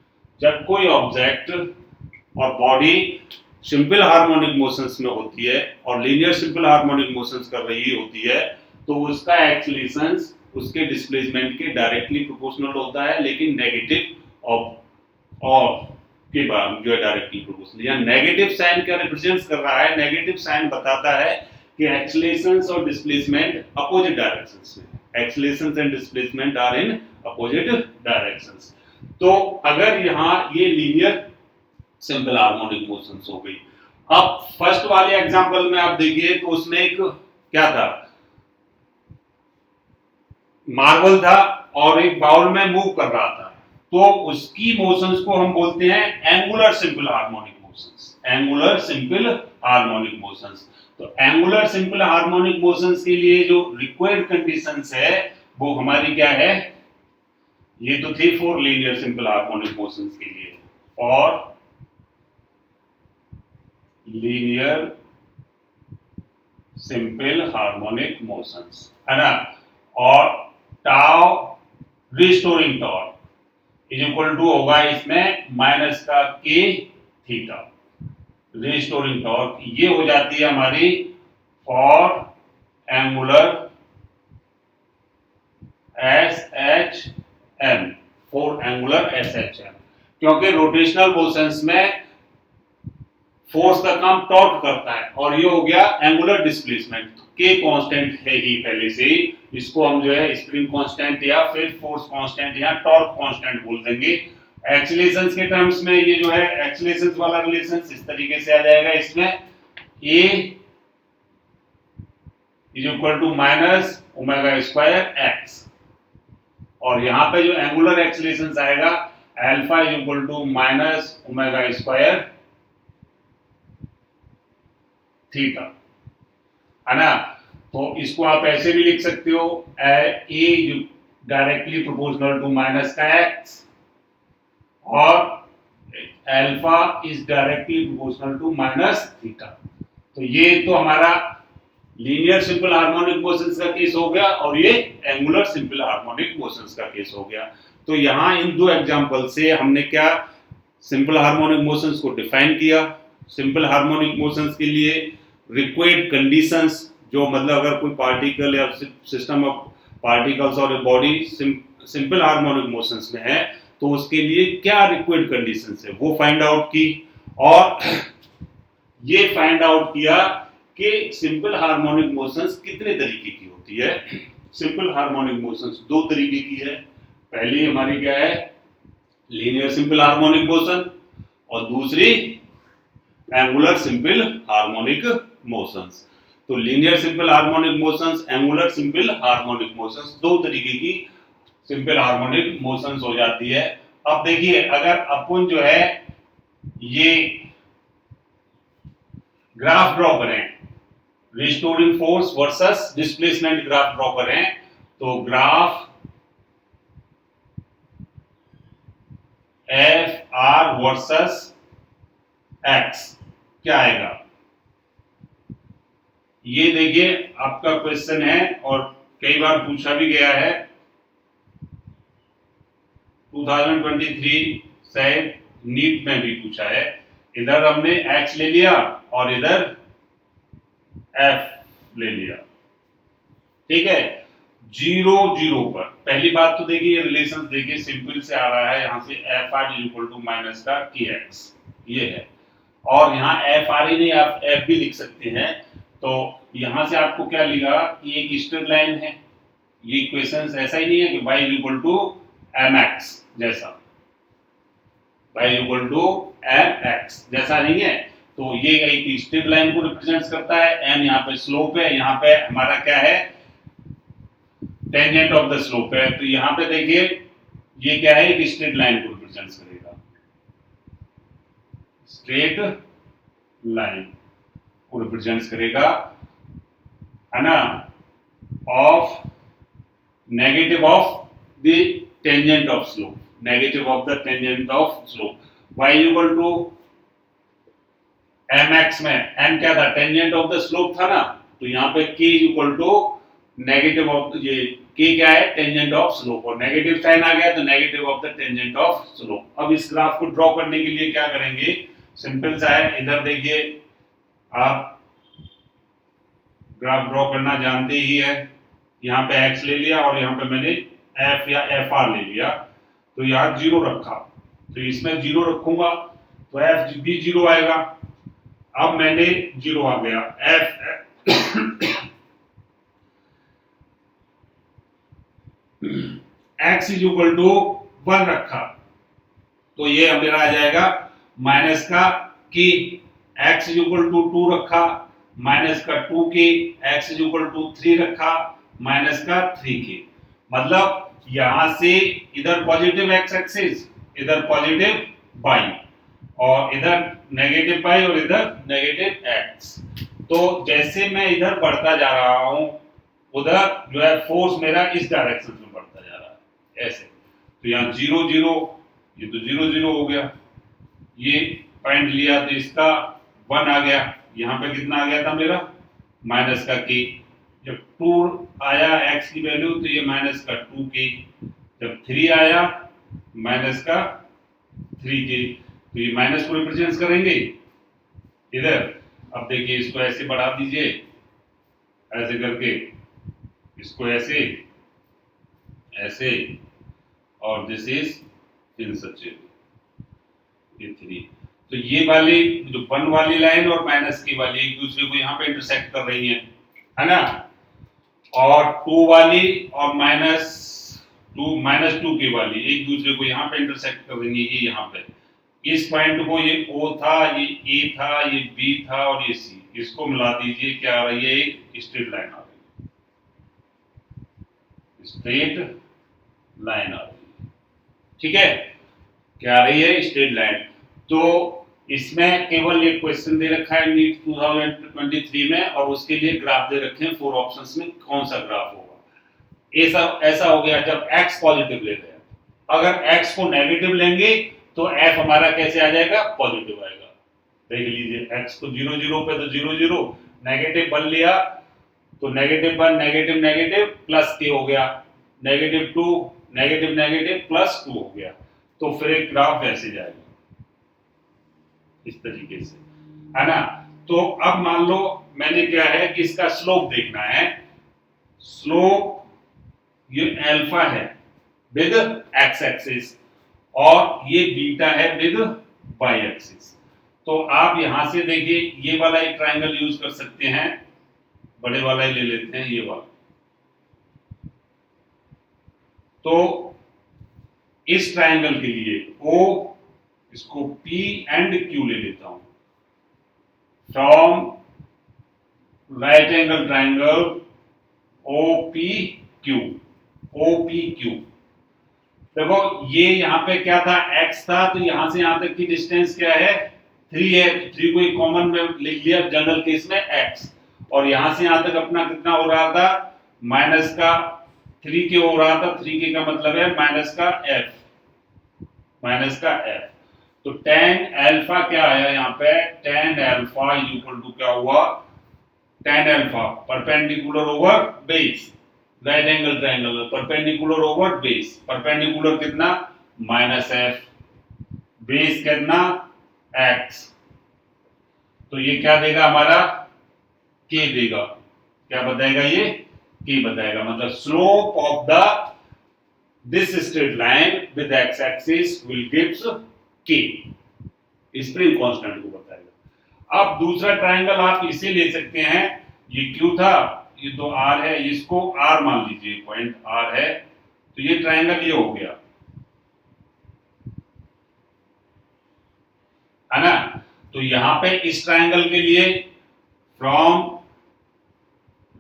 जब कोई ऑब्जेक्ट और बॉडी सिंपल हार्मोनिक मोशंस में होती है और लीनियर सिंपल हार्मोनिक मोशंस कर रही होती है, तो उसका एक्सीलरेशन उसके डिस्प्लेसमेंट के डायरेक्टली प्रोपोर्शनल होता है, लेकिन नेगेटिव और के बाद जो है डायरेक्टली प्रोपोर्शनल। या नेगेटिव साइन क्या रिप्रेजेंट्स कर रहा है, नेगेटिव साइन बताता है कि एक्सीलरेशंस और डिस्प्लेसमेंट अपोजिट डायरेक्शंस में, accelerations and displacement are in opposite directions. तो अगर यहाँ ये लीनियर सिंपल हार्मोनिक मोशंस हो गई। अब फर्स्ट वाले एग्जांपल में आप देखिए तो उसमें एक क्या था, मार्बल था और एक बाउल में मूव कर रहा था, तो उसकी मोशंस को हम बोलते हैं angular simple harmonic motions. Angular simple harmonic motions. तो एंगुलर सिंपल हार्मोनिक मोशंस के लिए जो रिक्वायर्ड कंडीशंस है वो हमारी क्या है, ये तो थी for linear simple harmonic motions के लिए, और लीनियर सिंपल हार्मोनिक मोशंस है ना, और tau restoring torque is equal to होगा इसमें माइनस का के थीटा। रिस्टोरिंग टॉर्क ये हो जाती है हमारी for angular S H M, for angular S H M, क्योंकि रोटेशनल मोशंस में फोर्स का काम टॉर्क करता है, और ये हो गया एंगुलर डिस्प्लेसमेंट। के कांस्टेंट है ही पहले से ही, इसको हम जो है स्प्रिंग कांस्टेंट या फिर फोर्स कांस्टेंट या टॉर्क कांस्टेंट बोल देंगे। एक्सीलरेशंस के टर्म्स में ये जो है एक्सीलरेशंस वाला रिलेशन इस तरीके से आ जाएगा, इसमें a is equal to minus omega square x, और यहां पे जो एंगुलर एक्सीलरेशंस आएगा alpha is equal to minus omega square theta, है ना। तो इसको आप ऐसे भी लिख सकते हो, a directly proportional to minus का एक्स, और alpha is directly proportional to minus theta. तो ये तो हमारा लीनियर सिंपल हार्मोनिक मोशंस का केस हो गया, और ये एंगुलर सिंपल हार्मोनिक मोशंस का केस हो गया। तो यहां इन दो एग्जांपल से हमने क्या सिंपल हार्मोनिक मोशंस को डिफाइन किया। सिंपल हार्मोनिक मोशंस के लिए रिक्वायर्ड कंडीशंस, जो मतलब अगर कोई पार्टिकल या सिस्टम ऑफ पार्टिकल्स और बॉडी सिंपल हार्मोनिक मोशंस में है, तो उसके लिए क्या रिक्वायर्ड कंडीशंस है वो फाइंड आउट की, और ये फाइंड आउट किया कि सिंपल हार्मोनिक मोशंस कितने तरीके की होती है। सिंपल हार्मोनिक मोशंस दो तरीके की है। पहली हमारी क्या है, लीनियर सिंपल हार्मोनिक मोशन, और दूसरी एंगुलर सिंपल हार्मोनिक मोशंस। तो linear simple harmonic motions, angular simple harmonic motions, दो तरीके की सिंपल हार्मोनिक मोशंस हो जाती है। अब देखिए, अगर अपन जो है ये ग्राफ ड्रॉ करें, restoring force versus displacement graph draw करें, तो graph F R versus x क्या आएगा, ये देखिए आपका क्वेश्चन है, और कई बार पूछा भी गया है। 2023 शायद नीट में भी पूछा है। इधर हमने एक्स ले लिया और इधर एफ ले लिया, ठीक है। 0 0 पर पहली बात तो देखिए ये रिलेशन देखिए सिंपल से आ रहा है, यहां से F R is equal to minus का के एक्स, ये है, और यहाँ एफ आर ही नहीं आप एफ भी लिख सकते हैं। तो यहां से आपको क्या लिखा कि एक स्ट्रेट लाइन है, ये इक्वेशन ऐसा ही नहीं है कि y is equal to m x जैसा, y is equal to m x जैसा नहीं है। तो ये एक स्ट्रेट लाइन को रिप्रेजेंट करता है, एन यहाँ पे स्लोप है, यहाँ पे हमारा क्या है टेंजेंट ऑफ द स्लोप है। तो यहाँ पे देखिए ये क्या है, एक स्ट्रेट लाइन को रिप्रेजेंट करेगा, स्ट्रेट लाइन को रिप्रेजेंट करेगा, है ना, of negative of the tangent of slope, negative of the tangent of slope. y equal to m x में m क्या था, टेंजेंट ऑफ द स्लोप था ना, तो यहाँ पे k equal to negative of, ये k क्या है टेंजेंट ऑफ स्लोप, और नेगेटिव साइन आ गया तो negative of the tangent of slope. अब इस ग्राफ को ड्रॉ करने के लिए क्या करेंगे, सिंपल सा है, इधर देखिए आप ग्राफ ड्रॉ करना जानते ही है। यहाँ पे x ले लिया और यहाँ पे मैंने f या fr ले लिया, तो यहाँ 0 रखा, तो इसमें 0 रखूंगा तो f भी 0 आएगा। अब मैंने 0 आ गया, x इज इक्वल टू 1 रखा, तो ये मेरा आ जाएगा माइनस का k, x is equal to 2 रखा माइनस का 2k, x is equal to 3 रखा माइनस का 3k। मतलब यहां से इधर पॉजिटिव एक्स एक्सिस, इधर पॉजिटिव बाई, और इधर नेगेटिव बाई और इधर नेगेटिव एक्स। तो जैसे मैं इधर बढ़ता जा रहा हूं उधर जो है फोर्स मेरा इस डायरेक्शन में बढ़ता जा रहा है ऐसे। तो यहाँ 0 0, ये तो 0 0 हो गया, ये पॉइंट लिया तो इसका 1 आ गया, यहाँ पे कितना आ गया था मेरा माइनस का के। जब 2 आया x की वैल्यू तो ये माइनस का 2k, जब 3 आया माइनस का 3k, तो ये माइनस को रिप्रेजेंट करेंगे इधर। अब देखिए इसको ऐसे बढ़ा दीजिए, ऐसे करके इसको ऐसे ऐसे, और दिस इज इन सच ये 3। तो ये वाली जो 1 वाली लाइन और माइनस की वाली एक दूसरे को यहाँ पे इंटरसेक्ट कर रही है ना, और 2 वाली और माइनस 2 की वाली एक दूसरे को यहाँ पे इंटरसेक्ट कर रही है। ये यहाँ पे इस पॉइंट को, ये O था, ये A था, ये B था और ये C, इसको मिला दीजिए, क्या आ रही है, एक स्ट्रेट लाइन आ रही है, स्ट्रेट लाइन आ रही है। ठीक है, क्या आ रही है, स्ट्रेट लाइन। तो इसमें केवल एक क्वेश्चन दे रखा है नीट 2023 में, और उसके लिए ग्राफ दे रखे हैं 4 ऑप्शंस में, कौन सा ग्राफ होगा। ऐसा हो गया जब x पॉजिटिव ले रहे हैं, अगर x को नेगेटिव लेंगे तो f हमारा कैसे आ जाएगा, पॉजिटिव आएगा। देख लीजिए x को 0 0 पे तो 0 0, नेगेटिव 1 लिया तो negative 1 negative negative plus k हो गया, नेगेटिव 2 नेगेटिव नेगेटिव प्लस 2 हो गया। तो फिर एक ग्राफ ऐसे जाएगा इस तरीके से, है ना। तो अब मान लो मैंने क्या है कि इसका स्लोप देखना है, स्लोप ये अल्फा है विद एक्स एक्सिस और ये बीटा है विद वाई एक्सिस। तो आप यहां से देखिए ये वाला एक ट्रायंगल यूज कर सकते हैं, बड़े वाला ही ले लेते हैं, ये वाला। तो इस ट्रायंगल के लिए O, इसको P एंड Q ले लेता हूं, from right angle triangle OPQ, OPQ। देखो ये यहाँ पे क्या था, x था, तो यहां से यहां तक की डिस्टेंस क्या है, 3 है, तो 3 को कॉमन में लिख लिया जनरल केस में x, और यहां से यहां तक अपना कितना हो रहा था, माइनस का 3k हो रहा था। 3k का मतलब है माइनस का f, माइनस का f। तो tan अल्फा क्या आया यहाँ पे, tan अल्फा इक्वल टू क्या हुआ, tan alpha perpendicular over base, right angle triangle perpendicular over base, perpendicular कितना माइनस f, बेस कितना x। तो ये क्या देगा हमारा, k देगा, क्या बताएगा ये, k बताएगा। मतलब slope of the this straight line with x axis will gives k, spring constant को बताएगा। अब दूसरा ट्रायंगल आप इसे ले सकते हैं, ये Q था, ये तो R है, इसको R मान लीजिए, पॉइंट R है, तो ये ट्रायंगल ये हो गया, है ना। तो यहां पे इस ट्रायंगल के लिए from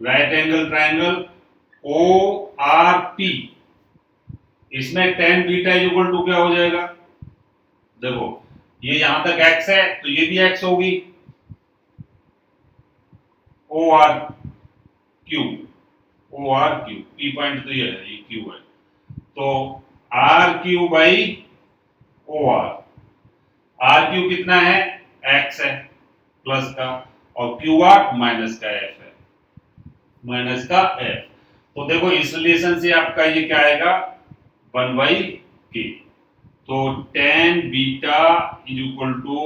right angle triangle ORP, इसमें tan बीटा इक्वल टू क्या हो जाएगा, देखो ये यहां तक x है तो ये भी x होगी, ORQ, P पॉइंट तो ये है, ये Q है, तो RQ बाई OR, RQ कितना है, x है प्लस का, और QR माइनस का f है, माइनस का f। तो देखो इस रिलेशन से आपका ये क्या आएगा, 1/k। तो tan beta is equal to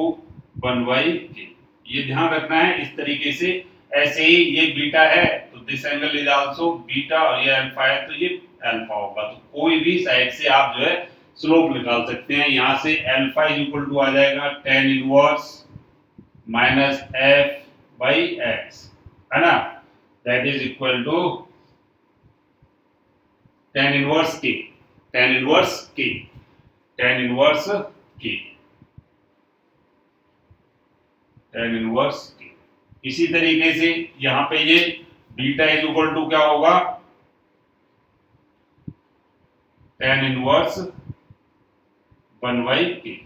1/k, ये ध्यान रखना है इस तरीके से। ऐसे ही ये बीटा है तो this angle is also beta, और ये अल्फा है तो ये अल्फा होगा। तो कोई भी साइड से आप जो है स्लोप निकाल सकते हैं। यहां से अल्फा इज इक्वल टू आ जाएगा tan inverse minus f by x, है ना, that is equal to tan inverse k, tan inverse k, tan inverse k, tan inverse k। इसी तरीके से यहां पे ये बीटा इज इक्वल टू क्या होगा, tan इनवर्स 1/k।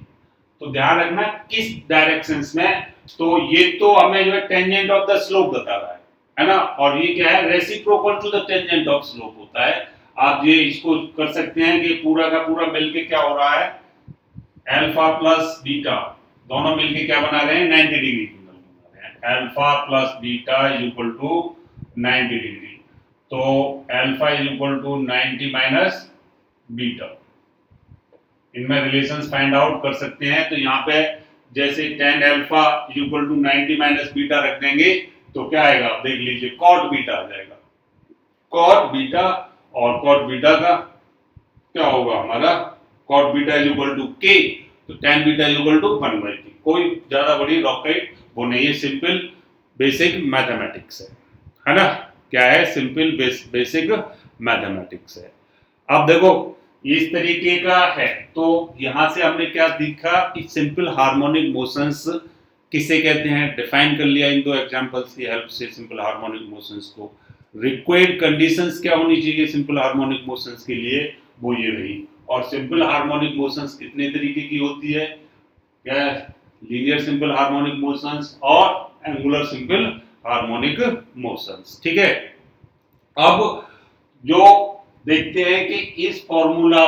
तो ध्यान रखना किस डायरेक्शंस में, तो ये तो हमें जो है टेंजेंट ऑफ द स्लोप बता रहा है ना, और ये क्या है, reciprocal to the tangent of slope होता है। आप ये इसको कर सकते हैं कि पूरा का पूरा मिलके क्या हो रहा है, अल्फा प्लस बीटा दोनों मिलके क्या बना रहे हैं, 90 डिग्री एंगल बना रहे हैं। Alpha plus beta is equal to 90 degree. तो alpha is equal to 90 minus beta, इनमें रिलेशंस फाइंड आउट कर सकते हैं। तो यहाँ पे जैसे tan alpha equal to 90 minus beta रख देंगे तो क्या आएगा, देख लीजिए cot बीटा आ जाएगा, cot बीटा, और cot बीटा का क्या होगा हमारा, cot beta equal to k, तो tan beta equal to 1/k। कोई ज्यादा बड़ी रॉकेट वो नहीं है, सिंपल बेसिक मैथमेटिक्स है ना, क्या है, सिंपल बेसिक मैथमेटिक्स है। अब देखो इस तरीके का है, तो यहां से हमने क्या देखा कि सिंपल हार्मोनिक मोशंस किसे कहते हैं, डिफाइन कर लिया इन दो एग्जांपल्स की हेल्प से सिंपल हार्मोनिक मोशंस को। रिक्वायर्ड कंडीशंस क्या होनी चाहिए सिंपल हार्मोनिक मोशंस के लिए, वो ये रही। और सिंपल हार्मोनिक मोशंस कितने तरीके की होती है, क्या, लीनियर सिंपल हार्मोनिक मोशंस और एंगुलर सिंपल हार्मोनिक मोशंस। ठीक है, अब जो देखते हैं कि इस फॉर्मूला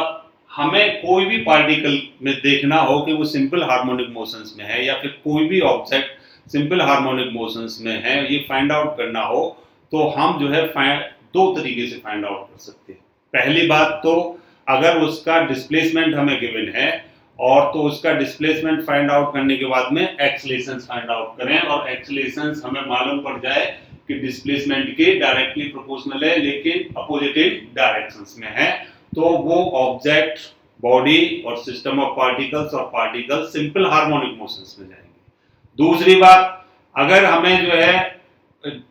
हमें कोई भी पार्टिकल में देखना हो कि वो सिंपल हार्मोनिक मोशंस में है या फिर कोई भी ऑब्जेक्ट सिंपल हार्मोनिक मोशंस में है, ये फाइंड आउट करना हो तो हम जो है दो तरीके से फाइंड आउट कर सकते हैं। पहली बात तो अगर उसका डिस्प्लेसमेंट हमें गिवन है और तो उसका डिस्प्लेसमेंट फाइंड आउट करने के बाद में एक्सेलरेशंस फाइंड आउट करें, और एक्सेलरेशंस हमें मालूम पड़ जाए कि डिस्प्लेसमेंट के डायरेक्टली प्रोपोर्शनल है लेकिन अपोजिटिव डायरेक्शंस में है, तो वो ऑब्जेक्ट, बॉडी और सिस्टम ऑफ पार्टिकल्स और पार्टिकल सिंपल हार्मोनिक मोशंस में जाएंगे। दूसरी बात, अगर हमें जो है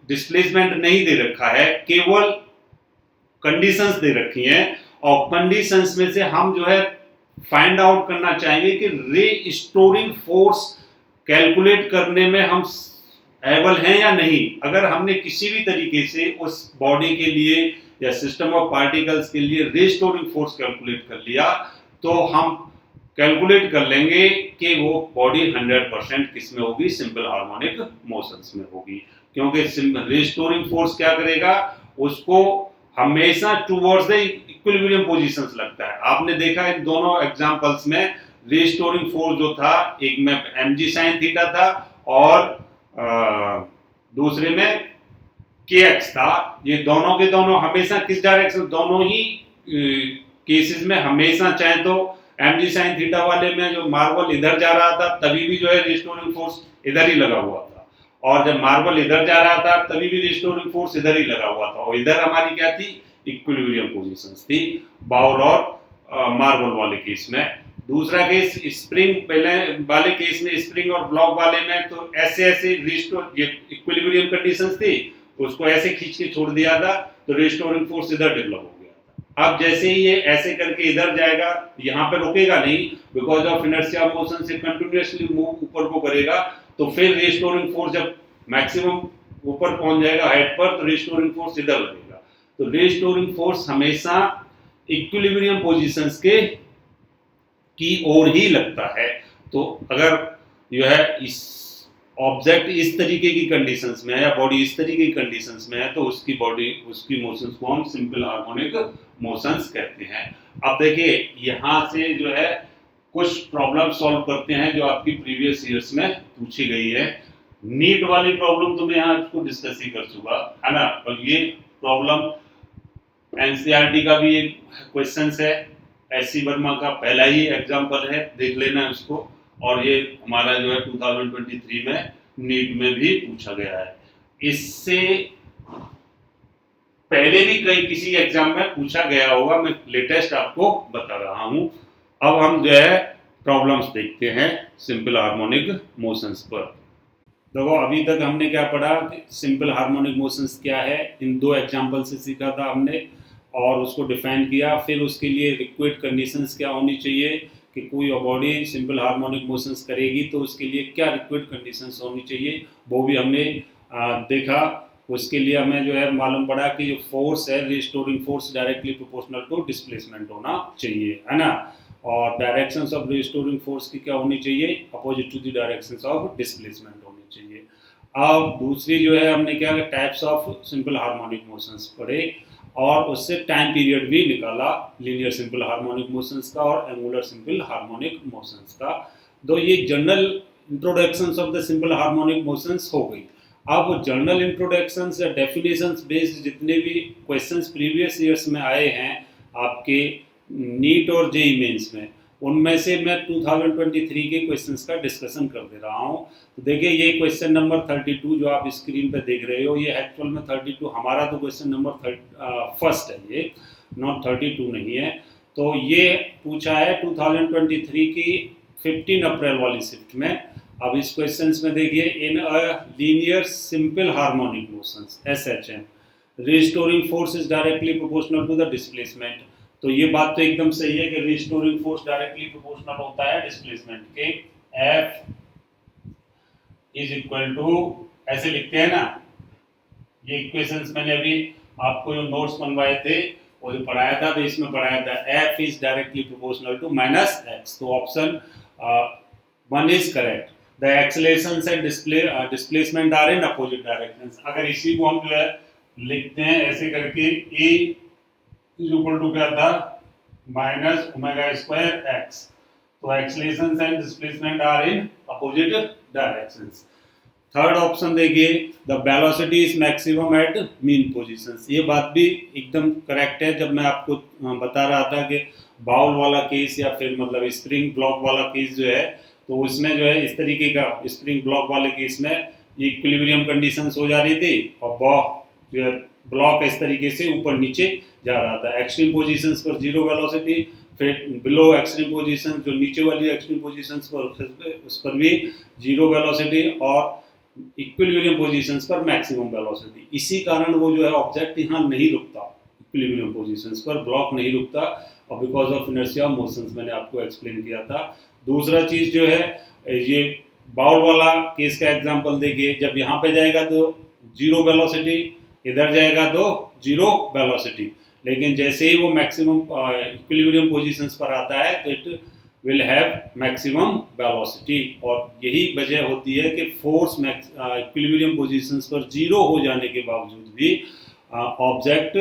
डिस्प्लेसमेंट नहीं दे रखा है, केवल कंडीशंस दे रखी हैं, और कंडीशंस में से हम जो है फाइंड आउट करना चाहेंगे कि रे स्टोरिंग फोर्स कैलकुलेट करने में हम एबल हैं या नहीं। अगर हमने किसी भी तरीके से उस बॉडी के लिए या सिस्टम ऑफ पार्टिकल्स के लिए रे स्टोरिंग फोर्स कैलकुलेट कर लिया तो हम कैलकुलेट कर लेंगे कि वो बॉडी 100% किस में होगी, सिंपल हार्मोनिक मोशंस में होगी, क्योंकि रे स्टोरिंग फोर्स क्या करेगा, उसको हमेशा टुवर्ड्स द इक्विलिब्रियम पोजीशंस लगता है। आपने देखा इन दोनों एग्जांपल्स में रीस्टोरिंग फोर्स जो था, एक में mg sin थीटा था और दूसरे में kx था। ये दोनों के दोनों हमेशा किस डायरेक्शन, दोनों ही केसेस में हमेशा, चाहे तो mg sin थीटा वाले में जो मार्बल इधर जा रहा था तभी भी जो है रीस्टोरिंग फोर्स इधर ही लगा हुआ था, और जब मार्बल इधर जा रहा था तभी भी रिस्टोरिंग फोर्स इधर ही लगा हुआ था, और इधर हमारी क्या थी, इक्विलिब्रियम पोजीशंस थी बाउल और मार्बल वाले केस में। दूसरा केस स्प्रिंग पहले वाले केस में, स्प्रिंग और ब्लॉक वाले में तो ऐसे ऐसे रिस्टोर इक्विलिब्रियम कंडीशंस थी, उसको ऐसे खींच के छोड़ दिया था तो रिस्टोरिंग फोर्स इधर डेवलप हो गया था। अब जैसे ही ये ऐसे करके इधर जाएगा, यहाँ पे रुकेगा नहीं, बिकॉज ऑफ इनर्शिया मोशन से कंटिन्यूअसली मूव ऊपर को करेगा, तो फिर रिस्टोरिंग फोर्स जब मैक्सिमम ऊपर पहुंच जाएगा हाइट पर तो रिस्टोरिंग फोर्स इधर लगेगा। तो रिस्टोरिंग फोर्स हमेशा इक्विलिब्रियम पोजीशंस के की ओर ही लगता है। तो अगर जो है इस ऑब्जेक्ट इस तरीके की कंडीशंस में है या बॉडी इस तरीके की कंडीशंस में है तो उसकी बॉडी, उसकी मोशंस को हम सिंपल हार्मोनिक मोशंस कहते हैं। अब देखिए यहाँ से जो है कुछ प्रॉब्लम सॉल्व करते हैं जो आपकी प्रीवियस ईयर्स में पूछी गई है। नीट वाली प्रॉब्लम तो मैं यहाँ आपको डिस्कस ही कर चुका है ना, और ये प्रॉब्लम एनसीईआरटी का भी एक क्वेश्चन है, एससी वर्मा का पहला ही एग्जांपल है, देख लेना उसको, और ये हमारा जो है 2023 में नीट में भी पूछा गया है। इससे पहले भी कई किसी एग्जाम में पूछा गया होगा, मैं लेटेस्ट आपको बता रहा हूं। अब हम जो है प्रॉब्लम्स देखते हैं सिंपल हार्मोनिक मोशंस पर। देखो अभी तक हमने क्या पढ़ा, सिंपल हार्मोनिक मोशंस क्या है, इन दो एग्जांपल से सीखा था हमने और उसको डिफाइन किया। फिर उसके लिए रिक्वायर्ड कंडीशंस क्या होनी चाहिए कि कोई बॉडी सिंपल हार्मोनिक मोशंस करेगी तो उसके लिए क्या रिक्वायर्ड कंडीशंस होनी चाहिए, वो भी हमने देखा। उसके लिए हमें जो है मालूम पड़ा कि जो फोर्स है restoring force directly proportional to displacement होना चाहिए, है ना। और डायरेक्शंस ऑफ रिस्टोरिंग फोर्स की क्या होनी चाहिए, opposite to the directions of displacement होनी चाहिए। अब दूसरी जो है हमने क्या types of simple harmonic motions पढ़े और उससे टाइम पीरियड भी निकाला लीनियर सिंपल हार्मोनिक मोशंस का और एंगुलर सिंपल हार्मोनिक मोशंस का। तो ये general introductions of the simple harmonic motions हो गई। अब जनरल इंट्रोडक्शंस या डेफिनेशंस बेस्ड जितने भी क्वेश्चंस प्रीवियस ईयर्स में आए हैं आपके नीट और जेई मेंस में, उनमें से मैं 2023 के क्वेश्चंस का डिस्कशन कर दे रहा हूँ। तो देखिए ये क्वेश्चन नंबर 32 जो आप स्क्रीन पे देख रहे हो, ये एक्चुअल में 32 हमारा तो क्वेश्चन नंबर फर्स्ट है, ये नॉट 32 नहीं है। तो ये पूछा है 2023 की 15 अप्रैल वाली शिफ्ट में। अब इस क्वेश्चन में देखिए, in a linear simple harmonic motions SHM restoring force is directly proportional to the displacement. तो ये बात तो एकदम सही है कि रिस्टोरिंग फोर्स डायरेक्टली प्रोपोर्शनल होता है डिस्प्लेसमेंट के। F इज इक्वल टू, ऐसे लिखते हैं ना, ये इक्वेशंस मैंने अभी आपको जो नोट्स मंगवाए थे वो जो पढ़ाया था, तो इसमें पढ़ाया था F is directly proportional to minus x. तो option 1 is correct. The accelerations and displacement are in opposite directions. अगर इसी को हम जो है लिखते हैं ऐसे करके, A इक्वल टू क्या था, माइनस ओमेगा स्क्वायर एक्स। तो accelerations and displacement are in opposite directions. Third option देखिए, the velocity is maximum at mean positions. ये बात भी एकदम करेक्ट है। जब मैं आपको बता रहा था कि बाउल वाला केस या फिर मतलब स्प्रिंग ब्लॉक वाला केस जो है, तो उसमें जो है इस तरीके का स्प्रिंग ब्लॉक वाले केस में इक्विलिब्रियम कंडीशंस हो जा रही थी और जो है ब्लॉक इस तरीके से ऊपर नीचे जा रहा था। एक्सट्रीम पोजीशंस पर जीरो वेलोसिटी, फिर बिलो एक्सट्रीम पोजीशन जो नीचे वाली एक्सट्रीम पोजीशंस पर उस पर भी जीरो वेलोसिटी और इक्विलिब्रियम पोजीशंस पर मैक्सिमम वेलोसिटी। इसी कारण वो जो है ऑब्जेक्ट यहाँ नहीं रुकता, इक्विलिब्रियम पोजीशंस पर ब्लॉक नहीं रुकता, और बिकॉज ऑफ इनर्शिया मोशंस मैंने आपको एक्सप्लेन किया था। दूसरा चीज जो है, ये बाउल वाला केस का एग्जांपल देखिए, जब यहाँ पे जाएगा तो जीरो वेलोसिटी, इधर जाएगा तो जीरो वेलोसिटी, लेकिन जैसे ही वो मैक्सिमम इक्विलिब्रियम पोजीशंस पर आता है तो it will have maximum velocity. और यही वजह होती है कि फोर्स इक्विलिब्रियम पोजीशंस पर जीरो हो जाने के बावजूद भी ऑब्जेक्ट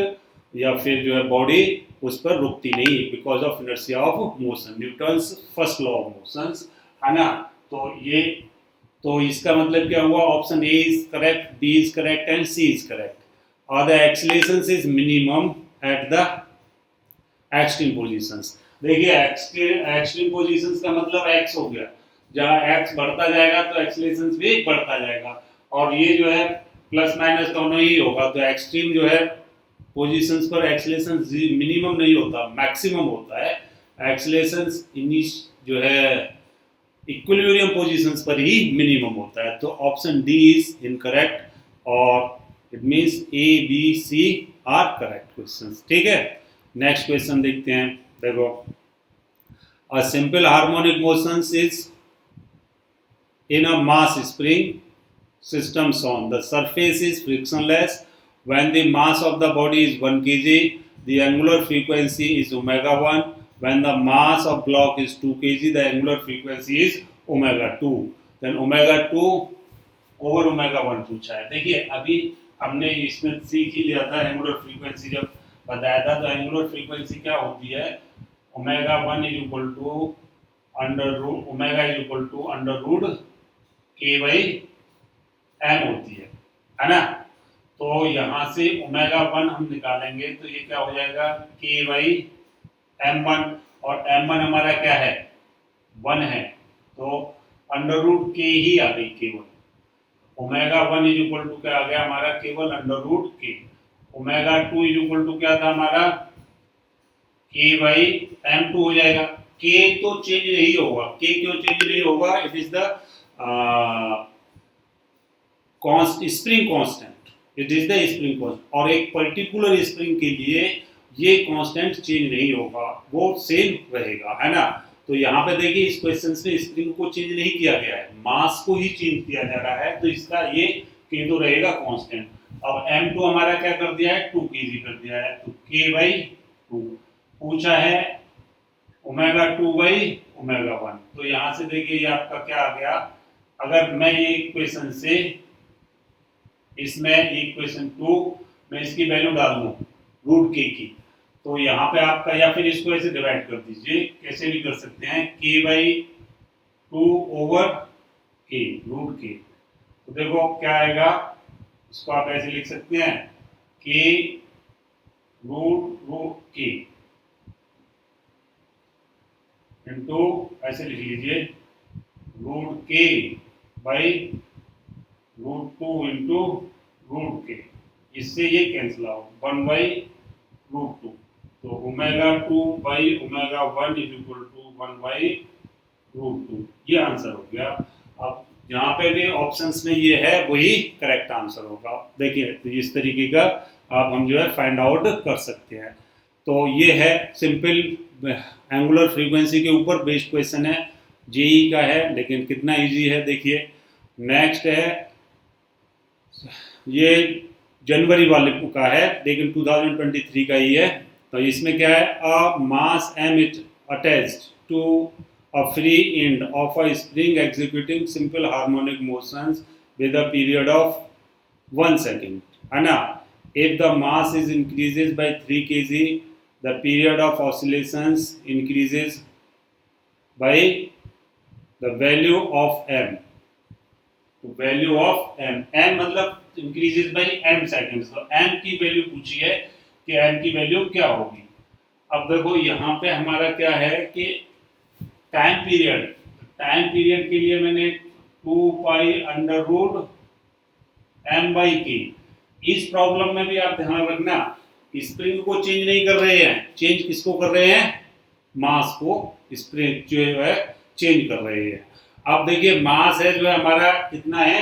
या फिर जो है बॉडी उस पर रुकती नहीं, because of inertia of motion, Newton's first law of motions, है ना। तो इसका मतलब क्या हुआ, option A is correct, B is correct and C is correct. और the acceleration is minimum at the extreme positions. देखिए एक्सट्रीम पोजीशंस का मतलब एक्स हो गया, जहां एक्स बढ़ता जाएगा तो एक्सेलरेशन भी बढ़ता जाएगा, और ये जो है प्लस माइनस दोनों ही होगा। तो एक्सट्रीम जो है पोजीशंस पर एक्सेलरेशन मिनिमम नहीं होता, मैक्सिमम होता है। एक्सेलरेशन जो है इक्विलिब्रियम पोजीशंस पर ही मिनिमम होता है। तो ऑप्शन डी इज इनकरेक्ट, और it means A B C are correct questions. ठीक है, नेक्स्ट क्वेश्चन देखते हैं। देखो, a simple harmonic motions is in a mass spring system shown. The surface is frictionless. When the mass of the body is 1 kg, the angular frequency is omega 1. When the mass of block is 2 kg, the angular frequency is omega 2. Then omega 2 over omega 1 पूछा है। देखिए अभी हमने इसमें सीख ही लिया था, angular frequency जब बताया था, तो एंगुलर फ्रीक्वेंसी क्या होती है, omega 1 is equal to under root omega is equal to under root k by m होती है ना। तो यहाँ से ओमेगा 1 हम निकालेंगे तो ये क्या हो जाएगा, के बाई m1, और m1 हमारा क्या है, 1 है, तो अंडर रूट के ही आ गई केवल। ओमेगा 1 इज इक्वल टू क्या आ गया हमारा, केवल अंडर रूट के। ओमेगा 2 इज इक्वल टू क्या था हमारा, के बाई m2 हो जाएगा। के तो चेंज नहीं होगा, के क्यों चेंज नहीं होगा, it is the spring constant, it is the spring constant, और एक पर्टिकुलर स्प्रिंग के लिए ये कांस्टेंट चेंज नहीं होगा, वो सेम रहेगा, है ना। तो यहाँ पे देखिए इस क्वेश्चन में स्प्रिंग को चेंज नहीं किया गया है, मास को ही चेंज किया जा रहा है, तो इसका ये के तो रहेगा कांस्टेंट। अब m2 हमारा क्या कर दिया है, 2 kg कर दिया है, तो k/2 पूछा है ω2/ω1। तो यहां से देखिए ये आपका क्या आ गया, अगर मैं ये इक्वेशन से इसमें इक्वेशन 2 में इसकी वैल्यू डाल दूं √k की, तो यहाँ पे आपका, या फिर इसको ऐसे डिवाइड कर दीजिए, कैसे भी कर सकते हैं, k/2/k √k। तो देखो क्या आएगा, इसको आप ऐसे लिख सकते हैं k√k इंटू, ऐसे लिख लीजिए √k/√2 इंटू √k। इससे ये कैंसिल आउट 1/√2। तो ω2/ω1 इज इक्वल टू 1/√2। ये आंसर हो गया। अब जहाँ पे भी ऑप्शंस में ये है वही करेक्ट आंसर होगा। देखिए तो इस तरीके का आप हम जो है फाइंड आउट कर सकते हैं। तो ये है सिंपल एंगुलर फ्रीक्वेंसी के ऊपर बेस्ड क्वेश्चन है, जेई का है, लेकिन कितना इजी है देखिए। नेक्स्ट है, ये जनवरी वाले का है लेकिन 2023 का ही है। तो इसमें क्या है, a mass m is attached to a free end of a spring executing simple harmonic motions with a period of 1 second, है ना। If the mass is increases by 3 kg, the period of oscillations increases by the value of m। तो value of m, m मतलब increases by m seconds. तो m की value पूछी है कि m की वैल्यू क्या होगी। अब देखो यहाँ पे हमारा क्या है कि टाइम पीरियड के लिए मैंने 2π√m/k। इस प्रॉब्लम में भी आप ध्यान रखना, स्प्रिंग को चेंज नहीं कर रहे हैं, चेंज किसको कर रहे हैं, मास को स्प्रिंग जो है चेंज कर रहे हैं। अब देखिए मास है जो है हमारा कितना है,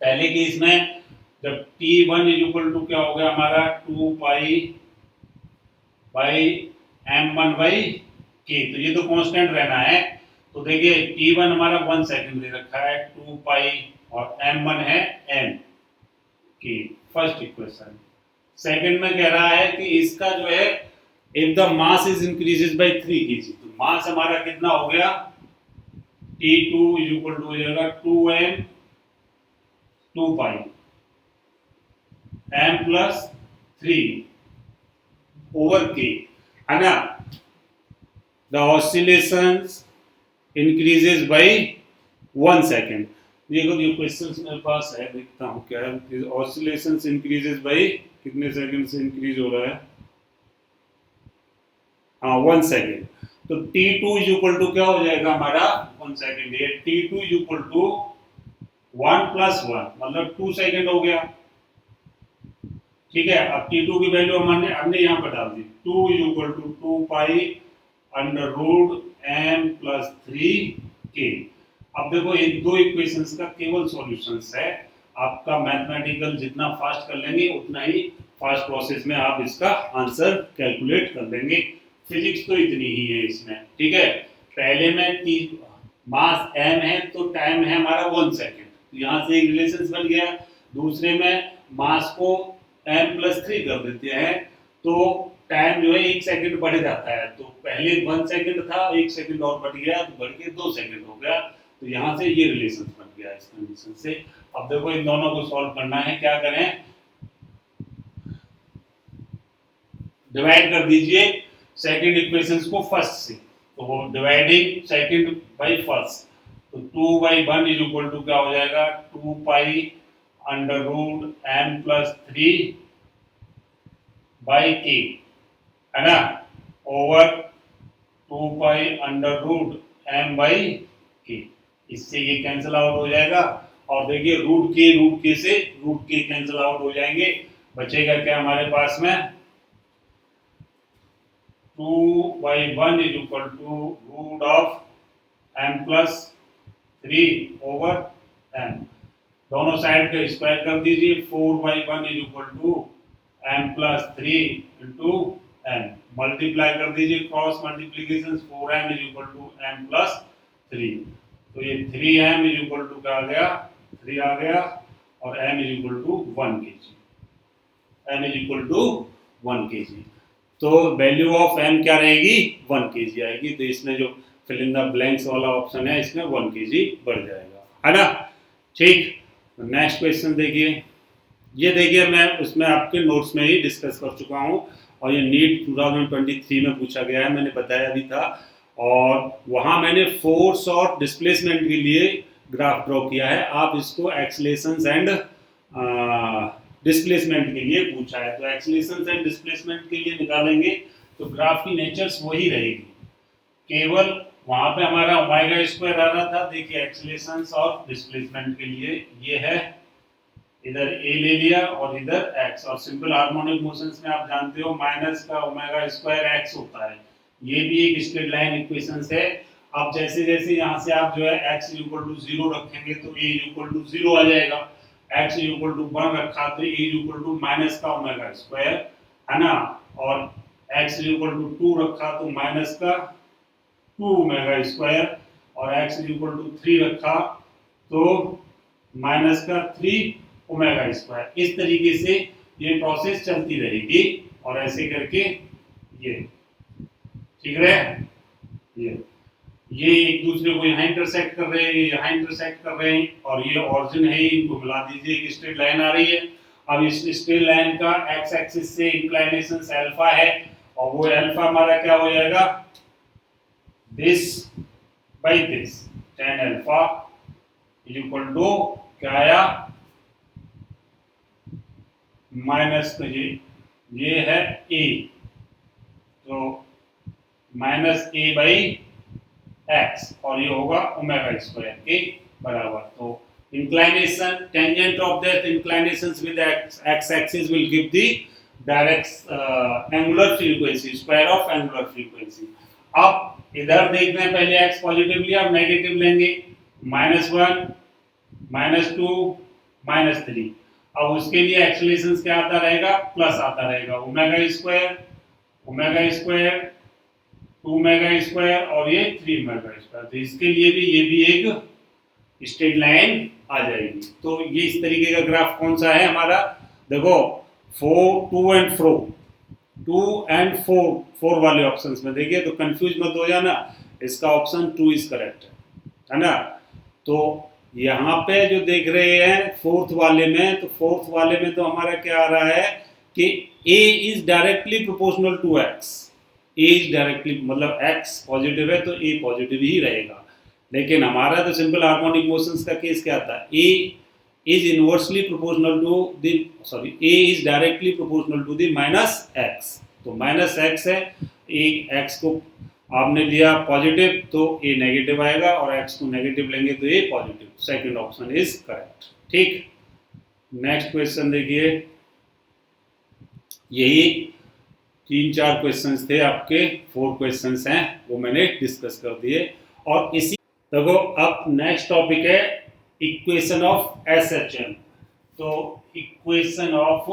पहले की इसमें जब T1 इज इक्वल टू क्या हो गया हमारा 2π/m1/k। तो ये तो कांस्टेंट रहना है। तो देखिए T1 हमारा 1 सेकंड दे रखा है, 2π और m1 है m की, फर्स्ट इक्वेशन। सेकंड में कह रहा है कि इसका जो है if the mass is increases by 3 kg, तो मास हमारा कितना हो गया, T2 इज इक्वल टू हो जाएगा 2m 2π m plus 3 over k, है ना। The oscillations increases by 1 second. देखो ये क्वेश्चंस मेरे पास है, देखता हूँ क्या है। ऑसिलेशंस इंक्रीजेस बाय कितने सेकंड से इंक्रीज हो रहा है, हाँ 1 सेकेंड। तो T2 इज इक्वल टू क्या हो जाएगा हमारा 1 सेकेंड, ये T2 इज इक्वल टू 1 + 1 मतलब 2 सेकेंड हो गया। ठीक है, अब T2 की वैल्यू हमने यहाँ पर डाल दी, 2 is equal to 2π√m + 3k। अब देखो ये दो इक्वेशंस का केवल सॉल्यूशंस है। आपका मैथमेटिकल जितना फास्ट कर लेंगे उतना ही फास्ट प्रोसेस में आप इसका आंसर कैलकुलेट कर लेंगे। फिजिक्स तो इतनी ही है इसमें, ठीक है। पहले में मास m है तो टाइम है हमारा 1 सेकेंड, तो यहाँ से एक रिलेशन बन गया। दूसरे में मास को m + 3 कर देते हैं तो टाइम जो है 1 सेकेंड बढ़ जाता है। तो पहले 1 सेकेंड था, 1 सेकेंड और बढ़ गया तो बढ़ के 2 सेकेंड हो गया। तो यहाँ से ये रिलेशन बन गया इस कंडीशन से। अब देखो इन दोनों को सॉल्व करना है, क्या करें, डिवाइड कर दीजिए सेकंड इक्वेशंस को फर्स्ट से। तो डिवाइडिंग सेकंड बाय फर्स्ट, तो 2/1 इज इक्वल टू क्या हो जाएगा, 2π√m + 3/k, है ना, ओवर 2π√m/k। इससे ये कैंसिल आउट हो जाएगा। और देखिए √k से √k कैंसिल आउट हो जाएंगे, बचेगा क्या हमारे पास में, 2/1 is equal to √m + 3/m। दोनों साइड का स्क्वायर कर दीजिए, 4/1 is equal to m + 3 × m। Multiply कर दीजिए, cross multiplication, 4m is equal to m + 3। तो ये 3m इज इक्वल टू क्या आ गया, 3 आ गया। और m is equal to 1 kg, m is equal to 1 kg। तो वैल्यू ऑफ m क्या रहेगी, 1 kg आएगी। तो इसमें जो फिल इन द ब्लैंक्स वाला ऑप्शन है इसमें 1 kg बढ़ जाएगा, है ना। ठीक, नेक्स्ट क्वेश्चन देखिए। ये देखिए मैं उसमें आपके नोट्स में ही डिस्कस कर चुका हूँ और ये नीट 2023 में पूछा गया है, मैंने बताया भी था। और वहाँ मैंने फोर्स और डिस्प्लेसमेंट के लिए ग्राफ ड्रॉ किया है। आप इसको एक्सीलरेशंस एंड डिस्प्लेसमेंट के लिए पूछा है, तो एक्सीलरेशंस एंड डिस्प्लेसमेंट के लिए निकालेंगे तो ग्राफ की नेचर्स वही रहेगी, केवल वहां पे हमारा ओमेगा स्क्वायर आ रहा था। देखिए एक्सीलरेशंस और डिस्प्लेसमेंट के लिए ये है, इधर a ले लिया और इधर x, और सिंपल हार्मोनिक मोशंस में आप जानते हो माइनस का ओमेगा स्क्वायर x होता है। ये भी एक स्ट्रेट लाइन इक्वेशंस है। अब जैसे जैसे यहाँ से आप जो है x इक्वल टू 0 रखेंगे तो a इक्वल टू 0 आ जाएगा, x इक्वल टू 1 रखा तो a इक्वल टू माइनस का ओमेगा स्क्वायर, है ना, और x इक्वल टू 2 रखा तो माइनस का 2 ओमेगा स्क्वायर, और x इक्वल टू 3 रखा तो माइनस का 3 ओमेगा स्क्वायर। इस तरीके से ये प्रोसेस चलती रहेगी और ऐसे करके ये ठीक है। ये एक दूसरे को यहाँ इंटरसेक्ट कर रहे हैं, यहाँ इंटरसेक्ट कर रहे हैं, और ये ऑरिजिन है, इनको मिला दीजिए, एक स्ट्रेट लाइन आ रही है। अब इस स्ट्रेट लाइन का एक्स एक्सिस से इंक्लिनेशन अल्फा है, और वो अल्फा हमारा क्या हो जाएगा, this by this, tan alpha is equal to क्या आया, माइनस, तो ये है a, तो माइनस a बाई एक्स, और ये होगा ओमेगा स्क्वायर के बराबर। तो inclination tangent of that inclinations with x axis will give the direct angular frequency, square of angular frequency. अब इधर देखते हैं, पहले एक्स पॉजिटिव लिया, अब नेगेटिव लेंगे, -1 -2 -3। अब उसके लिए एक्सीलरेशंस क्या आता रहेगा, प्लस आता रहेगा, ओमेगा स्क्वायर 2 ओमेगा स्क्वायर और ये 3 ओमेगा स्क्वायर। तो इसके लिए भी ये भी एक स्ट्रेट लाइन आ जाएगी। तो ये इस तरीके का ग्राफ कौन सा है हमारा, देखो 2 एंड 4 वाले ऑप्शंस में देखिए, तो कंफ्यूज मत हो जाना, इसका ऑप्शन 2 इज करेक्ट है ना। तो यहाँ पे जो देख रहे हैं फोर्थ वाले में, तो फोर्थ वाले में तो हमारा क्या आ रहा है कि a is directly proportional to x, a is directly, मतलब x पॉजिटिव है तो a पॉजिटिव ही रहेगा। लेकिन हमारा तो सिंपल हार्मोनिक मोशंस का केस क्या था, a is inversely proportional to the, sorry, a is directly proportional to the minus x। तो माइनस x है, एक x को आपने लिया पॉजिटिव तो a नेगेटिव आएगा, और x को नेगेटिव लेंगे तो a positive. Second option is correct. ठीक, नेक्स्ट क्वेश्चन देखिए। यही 3-4 क्वेश्चंस थे आपके, 4 क्वेश्चंस हैं वो मैंने डिस्कस कर दिए। और इसी देखो अब नेक्स्ट टॉपिक है इक्वेशन ऑफ SHM। तो इक्वेशन ऑफ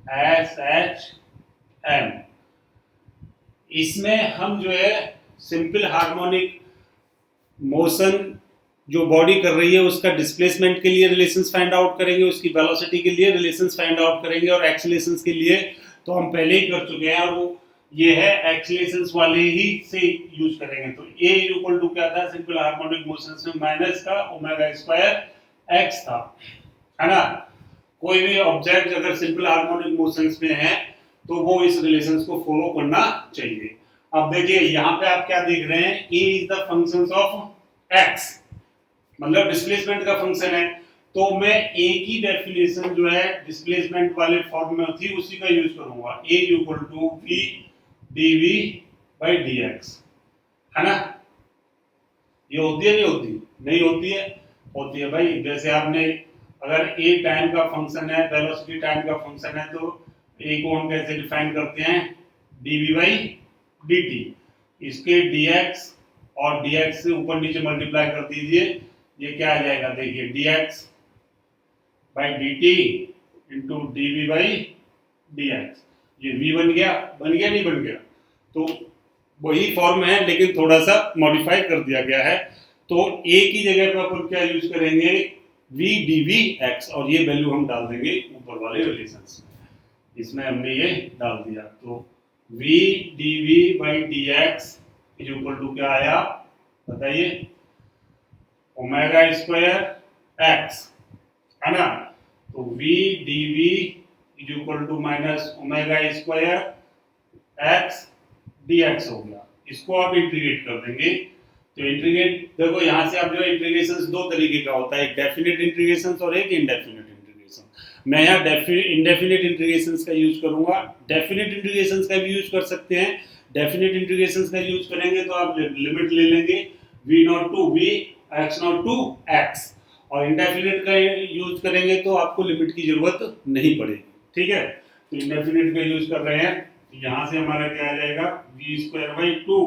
SHM, इसमें हम जो है सिंपल हार्मोनिक मोशन जो बॉडी कर रही है उसका डिस्प्लेसमेंट के लिए रिलेशंस फाइंड आउट करेंगे, उसकी वेलोसिटी के लिए रिलेशंस फाइंड आउट करेंगे, और एक्सीलरेशंस के लिए तो हम पहले ही कर चुके हैं, और वो ये है एक्सीलरेशंस वाले ही से यूज करेंगे। तो a इक्वल टू क्या था, सिंपल हार्मोनिक मोशंस में माइनस का ओमेगा स्क्वायर x था, है ना। कोई भी ऑब्जेक्ट अगर सिंपल हार्मोनिक मोशंस में है तो वो इस रिलेशंस को फॉलो करना चाहिए। अब देखिए यहाँ पे आप क्या देख रहे हैं, a is the functions of x, मतलब डिस्प्लेसमेंट का फंक्शन है। तो मैं a की डेफिनेशन जो है डिस्प्लेसमेंट वाले फॉर्म में थी उसी का यूज करूंगा, a equal to v dv by dx, है ना। ये होती है नहीं होती, नहीं होती है, होती है भाई। जैसे आपने अगर a टाइम का फंक्शन है, वेलोसिटी टाइम का फंक्शन है, तो a को हम कैसे डिफाइन करते हैं, dv by dt। इसके dx और dx से ऊपर नीचे मल्टीप्लाई कर दीजिए, ये क्या आ जाएगा, देखिए dx by dt into dv by dx। ये v बन गया नहीं बन गया। तो वही फॉर्म है लेकिन थोड़ा सा मॉडिफाई कर दिया गया है। तो ए की जगह पर अपन क्या यूज करेंगे, v dv x, और ये वैल्यू हम डाल देंगे ऊपर वाले रिलेशंस में। इसमें हमने ये डाल दिया, तो v dv by dx is equal to क्या आया बताइए, ओमेगा स्क्वायर x, है ना। तो v dv is equal to minus omega square x dx हो गया। इसको आप इंटीग्रेट कर देंगे, तो इंटीग्रेट देखो यहाँ से आप जो इंटीग्रेशन दो तरीके का होता है, एक डेफिनेट इंटीग्रेशन और एक इंडेफिनेट इंटीग्रेशन। मैं यहाँ इंडेफिनेट इंटीग्रेशन का यूज करूंगा, डेफिनेट इंटीग्रेशन का भी यूज कर सकते हैं। डेफिनेट इंटीग्रेशन का यूज करेंगे तो आप लिमिट ले लेंगे v naught to v, x naught to x, और इंडेफिनेट का यूज करेंगे तो आपको लिमिट की जरूरत नहीं पड़ेगी, ठीक है। तो इंडेफिनेट का यूज कर रहे हैं, यहाँ से हमारा क्या आ जाएगा, v square by two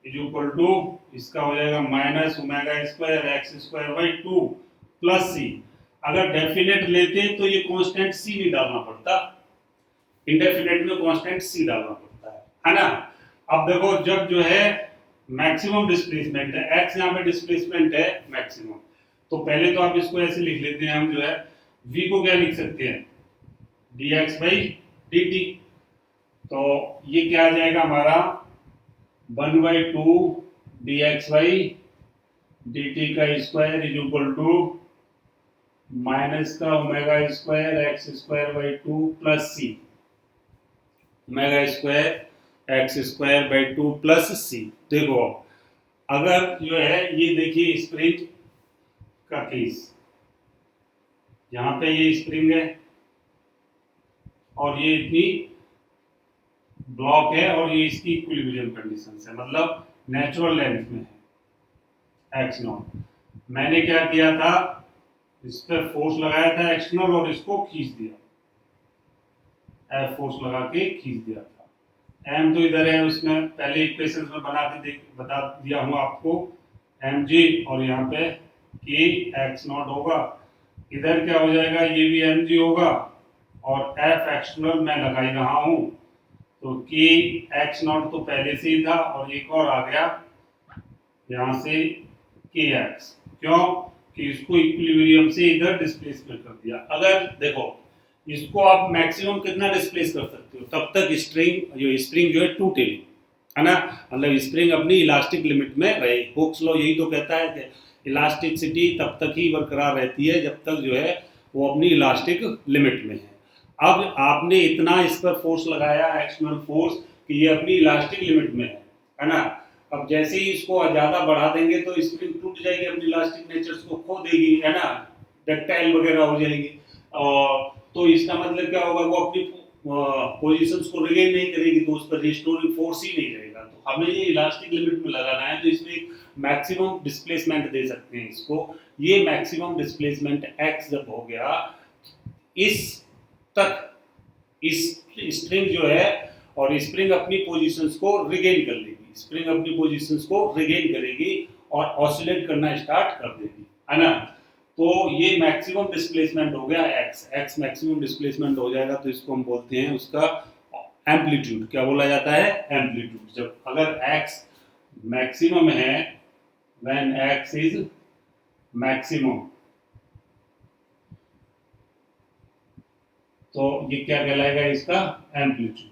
is equal to, इसका हो जाएगा minus omega square x square by two plus C. अगर डेफिनेट लेते तो ये कांस्टेंट सी नहीं डालना पड़ता, इंडेफिनेट में कांस्टेंट सी डालना पड़ता है ना। अब देखो जब जो है मैक्सिमम डिस्प्लेसमेंट है, एक्स यहाँ पे डिस्प्लेसमेंट है मैक्सिमम, तो पहले तो आप इसको ऐसे लिख लेते हैं, हम जो है v को क्या लिख सकते हैं, dx बाई dt। तो ये क्या आ जाएगा हमारा 1/2 dx बाई dt का square is equal to minus का omega square x square by two plus C, omega square x square by two plus C. देखो अगर जो है ये देखिए स्प्रिंग का केस, यहाँ पे ये स्प्रिंग है और ये इतनी ब्लॉक है और ये इसकी इक्विलिब्रियम कंडीशन है, मतलब नेचुरल लेंथ में है एक्स नॉट। मैंने क्या किया था, इस पर फोर्स लगाया था एक्सटर्नल और इसको खींच दिया, एफ फोर्स लगा के खींच दिया था। एम तो इधर है, उसमें पहले इक्वेशंस में बता दिया हूँ आपको, एम जी, और यहाँ पे के एक्स नॉट होगा, इधर क्या हो जाएगा, ये भी एम जी होगा, और एफ एक्सटर्नल मैं लगा ही रहा हूँ, तो के एक्स नॉट तो पहले से ही था, और एक और आ गया यहाँ से के एक्स, क्यों कि इसको इक्विलिब्रियम से इधर डिस्प्लेसमेंट कर दिया। अगर देखो इसको आप मैक्सिमम कितना डिस्प्लेस कर सकते हो, तब तक स्प्रिंग जो है टूटेगी, है ना, मतलब स्प्रिंग अपनी इलास्टिक लिमिट में रहे। हुक्स लॉ यही तो कहता है कि इलास्टिसिटी तब तक ही बरकरार रहती है जब तक जो है वो अपनी इलास्टिक लिमिट में है। अब आपने इतना इस पर फोर्स लगाया, एक्सटर्नल फोर्स, कि ये अपनी इलास्टिक लिमिट में है ना। अब जैसे ही इसको ज़्यादा बढ़ा देंगे तो स्प्रिंग टूट जाएगी, अपनी इलास्टिक नेचर्स को खो देगी, है ना, डक्टाइल वगैरह हो जाएगी, और तो इसका मतलब क्या होगा, वो अपनी पोजीशंस को रिगेन नहीं करेगी, तो उस पर रिस्टोरिंग फोर्स ही नहीं रहेगा। तो हमें ये इलास्टिक लिमिट में लगाना है, तो इसमें मैक्सिमम डिस्प्लेसमेंट दे सकते हैं इसको। ये मैक्सिमम डिस्प्लेसमेंट x जब हो गया, इस तक इस स्प्रिंग जो है, और स्प्रिंग अपनी पोजीशंस को रिगेन कर लेगी, स्प्रिंग अपनी पोजीशंस को रिगेन करेगी और ऑसिलेट करना स्टार्ट कर देगी, है ना। तो ये मैक्सिमम डिस्प्लेसमेंट हो गया x मैक्सिमम डिस्प्लेसमेंट हो जाएगा, तो इसको हम बोलते हैं उसका एम्पलीट्यूड। क्या बोला जाता है, एम्पलीट्यूड। जब अगर x मैक्सिमम है, व्हेन x इज मैक्सिमम, तो ये क्या कहलाएगा, इसका एम्पलीट्यूड।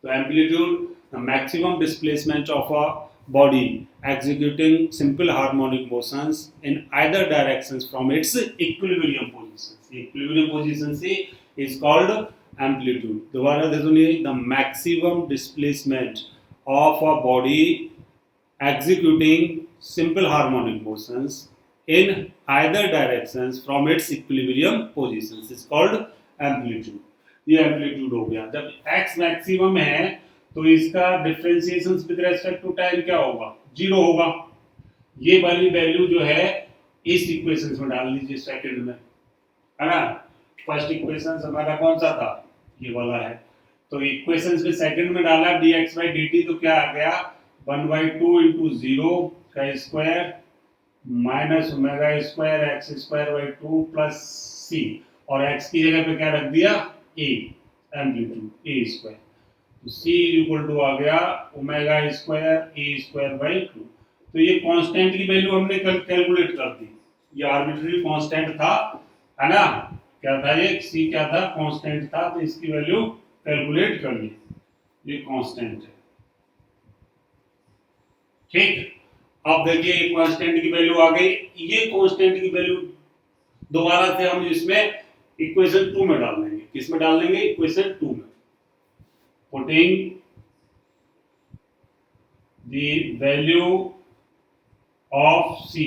तो amplitude maximum displacement of a body executing simple harmonic motions in either directions from its equilibrium position. Equilibrium position से is called amplitude. दोबारा से सुनिए, the maximum displacement of a body executing simple harmonic motions in either directions from its equilibrium positions is called amplitude. ये amplitude हो गया। जब x maximum है तो इसका differentiation with respect to time क्या होगा, 0 होगा। ये वाली वैल्यू जो है इस इक्वेशन में डाल लीजिए सेकंड में, है ना। फर्स्ट इक्वेशन हमारा कौन सा था, ये वाला है, तो इक्वेशन में सेकंड में डाला dx by dt, तो क्या आ गया, 1/2 into 0 का square minus omega square x square by 2 plus C, और x की जगह पे क्या रख दिया, a, एम्पलीट्यूड a स्क्वायर। तो c इक्वल टू आ गया omega square A square by 2। तो ये कांस्टेंट की वैल्यू हमने कैलकुलेट कर दी, ये आर्बिट्ररी कांस्टेंट था, है ना। क्या था ये, c क्या था, कांस्टेंट था, तो इसकी वैल्यू कैलकुलेट कर ली, ये कांस्टेंट है। ठीक, अब देखिए कांस्टेंट की वैल्यू आ गई, ये कांस्टेंट की वैल्यू दोबारा से हम इसमें इक्वेशन 2 में डाल देंगे। किसमें डाल देंगे, इक्वेशन 2 में। Putting the value of c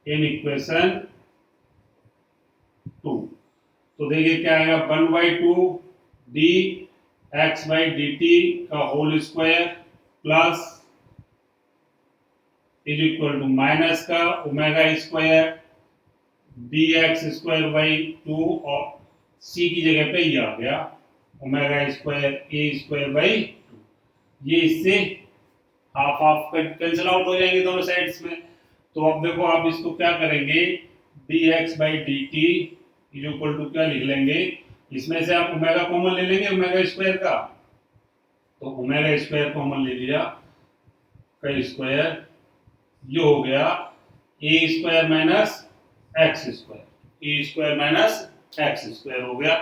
in equation 2, तो देखिए क्या आएगा, 1/2 d x by d t का whole square plus is equal to minus का omega square d x square by 2, और c की जगह पे ये आ गया omega square A square by 2। ये इससे हाफ हाफ कैंसिल आउट हो जाएंगे दोनों साइड्स में। तो अब देखो आप इसको क्या करेंगे, d x by d t is equal to क्या लिख लेंगे, इसमें से आप ओमेगा कॉमन ले लेंगे, ओमेगा स्क्वायर का, तो ओमेगा स्क्वायर कॉमन ले लिया का स्क्वायर, ये हो गया ए स्क्वायर माइनस एक्स स्क्वायर, ए स्क्वायर माइनस एक्स स्क्वायर हो गया।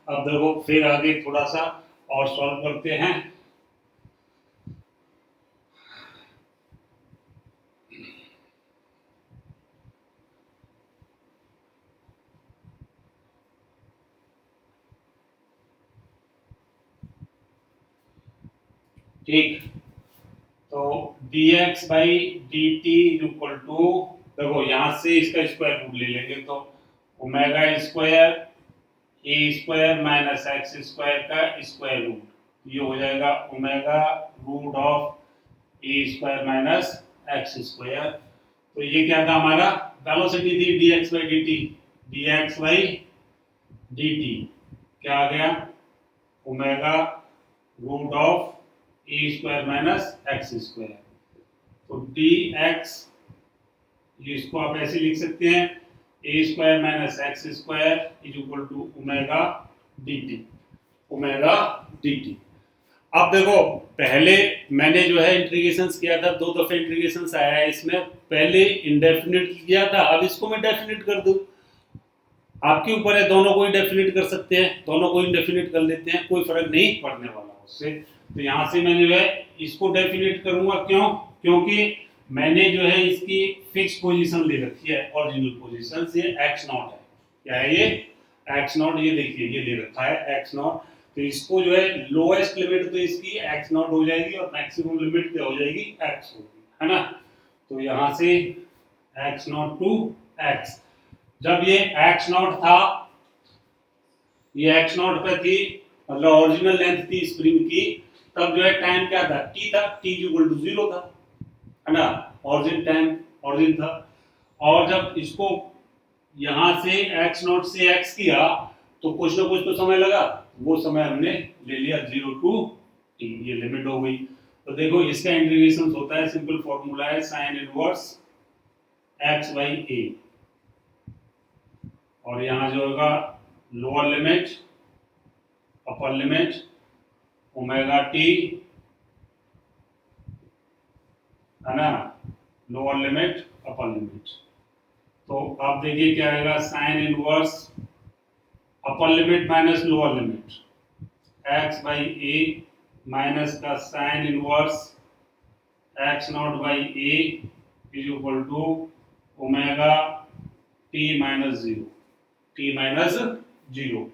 अब देखो फिर आगे थोड़ा सा और सॉल्व करते हैं। ठीक, तो dx by d t equal to, देखो यहां से इसका स्क्वायर रूट ले लेंगे, तो ओमेगा स्क्वायर ए स्क्वायर माइनस एक्स स्क्वायर का स्क्वायर रूट, ये हो जाएगा omega root of a square minus x square. तो ये क्या था हमारा, वेलोसिटी थी dx by d t, dx by d t क्या आ गया, omega root of a square minus x square. तो डी एक्स, इसको आप ऐसे लिख सकते हैं, A square minus x square is equal to omega d t, omega d t. अब देखो पहले मैंने जो है इंटीग्रेशंस किया था, 2 दफे इंटीग्रेशंस आया है इसमें, पहले इंडेफिनिट किया था, अब इसको मैं डेफिनिट कर दूं, आपके ऊपर है, दोनों को ही डेफिनिट कर सकते हैं, दोनों को इंडेफिनिट कर लेते हैं, कोई फर्क नहीं पड़ने वाला उससे। तो यहाँ से मैं जो है इसको डेफिनेट करूंगा, क्यों, क्योंकि मैंने जो है इसकी फिक्स पोजीशन ले रखी है, ओरिजिनल पोजीशन, ये x नॉट है, क्या है ये x नॉट, ये देखिए ये ले रखा है x नॉट। तो इसको जो है लोएस्ट लिमिट तो इसकी x नॉट हो जाएगी, और मैक्सिमम लिमिट क्या हो जाएगी, x होगी, है ना। तो यहाँ से x नॉट टू x, जब ये x नॉट था, ये x नॉट पे थी, मतलब ओरिजिनल लेंथ थी स्प्रिंग की, तब जो है टाइम क्या था, t था, t इक्वल टू 0 था, है ना, ऑरिजिन टाइम ऑरिजिन था। और जब इसको यहां से x नॉट से x किया, तो कुछ ना कुछ तो समय लगा, वो समय हमने ले लिया 0 टू t, ये लिमिट हो गई। तो देखो इसका इंटीग्रेशन होता है, सिंपल फॉर्मूला है sign inverse x by a, और यहां जो होगा lower limit upper limit omega T, है ना, लोअर लिमिट अपर लिमिट। तो आप देखिए क्या आएगा, sine inverse upper limit minus lower limit x by A minus का sine inverse x not by A is equal to omega t minus 0, t minus 0।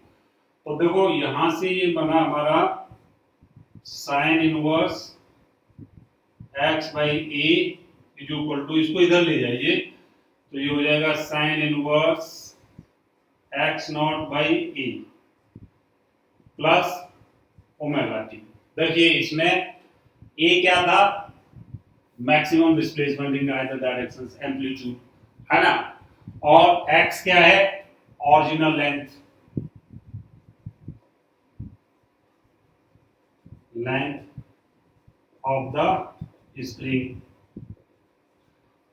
तो देखो यहां से ये बना हमारा sine inverse x by A is equal to, इसको इधर ले जाइए, तो ये हो जाएगा sine inverse x not by A plus omega t. देखिए इसमें a क्या था, maximum displacement in either directions, amplitude, है ना, और x क्या है, original length, length of the spring.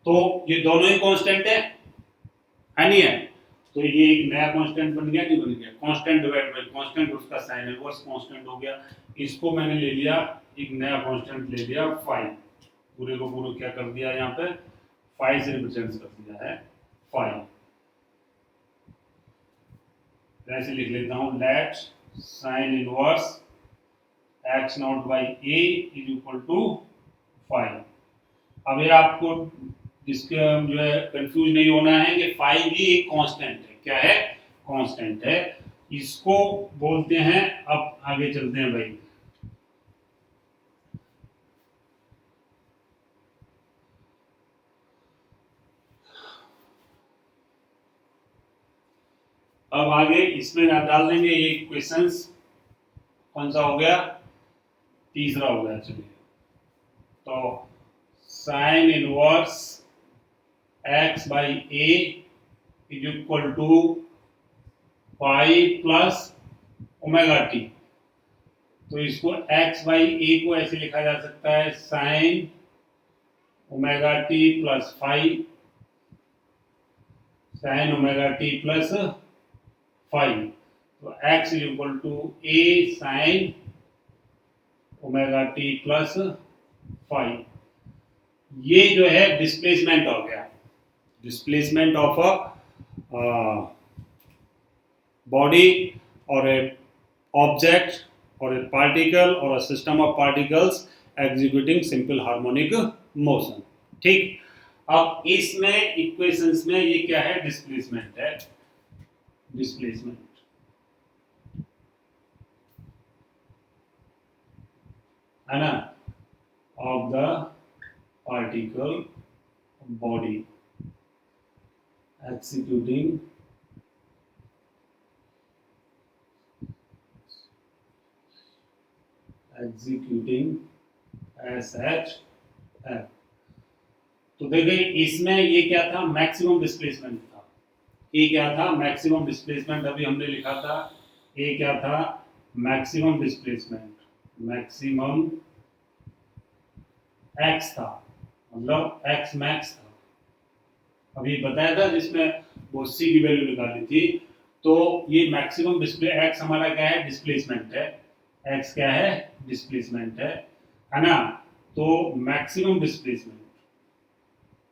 तो ये दोनों ही कांस्टेंट है नहीं है, तो ये एक नया कांस्टेंट बन गया, नहीं बन गया? कांस्टेंट डिवाइड बाय कांस्टेंट, उसका साइन इनवर्स कांस्टेंट हो गया। इसको मैंने ले लिया, एक नया कांस्टेंट ले लिया 5, पूरे को पूरा क्या कर दिया यहाँ पे 5 से रिप्रेजेंट कर दिया है 5। ऐसे लिख लेता हूँ, let sine inverse x not by a is equal to 5। अब ये आपको जिसके जो है कंफ्यूज नहीं होना है कि 5 भी एक कांस्टेंट है। क्या है? कांस्टेंट है। इसको बोलते हैं, अब आगे चलते हैं भाई। अब आगे इसमें डाल देंगे ये इक्वेशंस। कौन सा हो गया? तीसरा हो गया। चलिए, तो sine inverse x by a is equal to 5 plus omega t. तो इसको x बाई a को ऐसे लिखा जा सकता है sine omega t plus 5, sine omega t plus 5। तो x is equal to a sine omega t plus 5। ये जो है डिस्प्लेसमेंट हो गया, डिस्प्लेसमेंट ऑफ अ बॉडी और ए ऑब्जेक्ट और ए पार्टिकल और a system of particles executing simple harmonic motion. ठीक, अब इसमें इक्वेशंस में ये क्या है? डिस्प्लेसमेंट है, डिस्प्लेसमेंट है ना, of the particle body executing SHF। तो देखिए इसमें ये क्या था? मैक्सिमम डिस्प्लेसमेंट था। ये क्या था? Maximum displacement. अभी हमने लिखा था ये क्या था? मैक्सिमम डिस्प्लेसमेंट, मैक्सिमम x था, मतलब x मैक्स था। अभी बताया था जिसमें वो c की वैल्यू निकाली थी। तो ये मैक्सिमम डिस्प्ले x हमारा क्या है? डिस्प्लेसमेंट है। x क्या है? डिस्प्लेसमेंट है ना। तो मैक्सिमम डिस्प्लेसमेंट,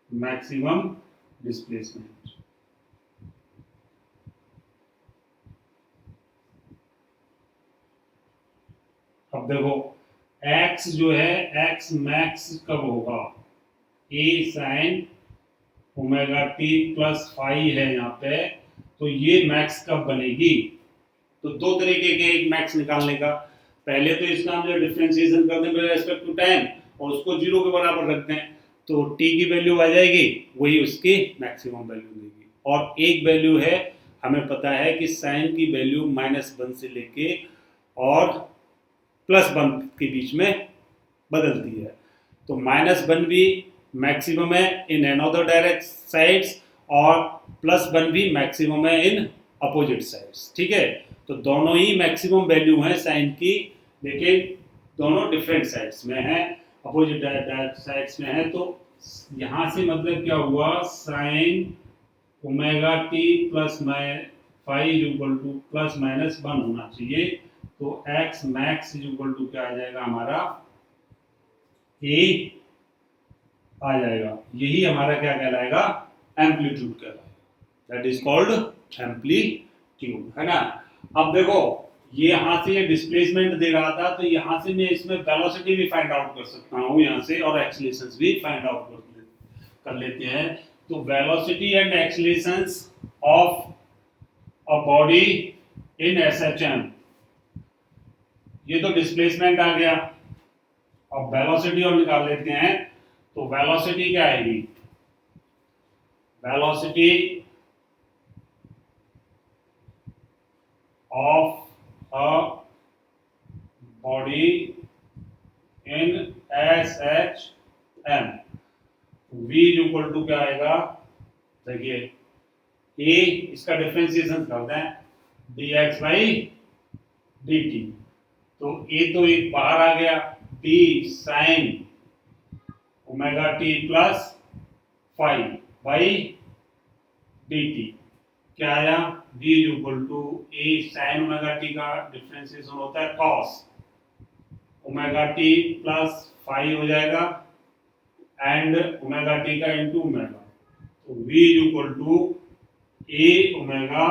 मैक्सिमम डिस्प्लेसमेंट। अब देखो x जो है, x मैक्स कब होगा? a sine omega t plus 5 है यहाँ पे। तो ये मैक्स कब बनेगी? तो दो तरीके के एक मैक्स निकालने का। पहले तो इसका हम जो डिफरेंशिएशन कर दें विद रिस्पेक्ट टू टाइम और उसको 0 के बराबर रख दें, तो t की वैल्यू आ जाएगी, वही उसकी मैक्सिमम वैल्यू देगी। और एक वैल्यू है, हमें पता है कि साइन की वैल्यू -1 से लेके और +1 के बीच में बदलती है। तो -1 भी मैक्सिमम है इन अनदर डायरेक्ट साइड्स और +1 भी मैक्सिमम है इन अपोजिट साइड्स। ठीक है, तो दोनों ही मैक्सिमम वैल्यू हैं साइन की, लेकिन दोनों डिफरेंट साइड्स में है, अपोजिट साइड्स में है। तो यहाँ से मतलब क्या हुआ? Sine omega t plus 5 equal to +-1 होना चाहिए। तो x मैक्स इक्वल टू क्या आ जाएगा हमारा? a आ जाएगा। यही हमारा क्या कहलाएगा? एम्पलीट्यूड कहलाएगा। दैट इज कॉल्ड एम्पलीट्यूड, है ना। अब देखो ये यहाँ से ये डिस्प्लेसमेंट दे रहा था, तो यहाँ से मैं इसमें वेलोसिटी भी फाइंड आउट कर सकता हूँ यहाँ से, और एक्सीलरेशंस भी फाइंड आउट कर लेते हैं। तो velocity and accelerations of a body in SHM, ये तो डिस्प्लेसमेंट आ गया। अब वेलोसिटी और निकाल लेते हैं। तो वेलोसिटी क्या आएगी? Velocity of a body in SHM, v equal to क्या आएगा? देखिए a, इसका डिफरेंशिएशन कर दें, dx बाई dt। तो a तो एक बाहर आ गया, d sine omega t plus 5 by dt। क्या आया, v is equal to a sine omega t का डिफरेंशिएशन होता है cos omega t plus five हो जाएगा एंड ओमेगा टी का इंटू ओमेगा, तो v is equal to a omega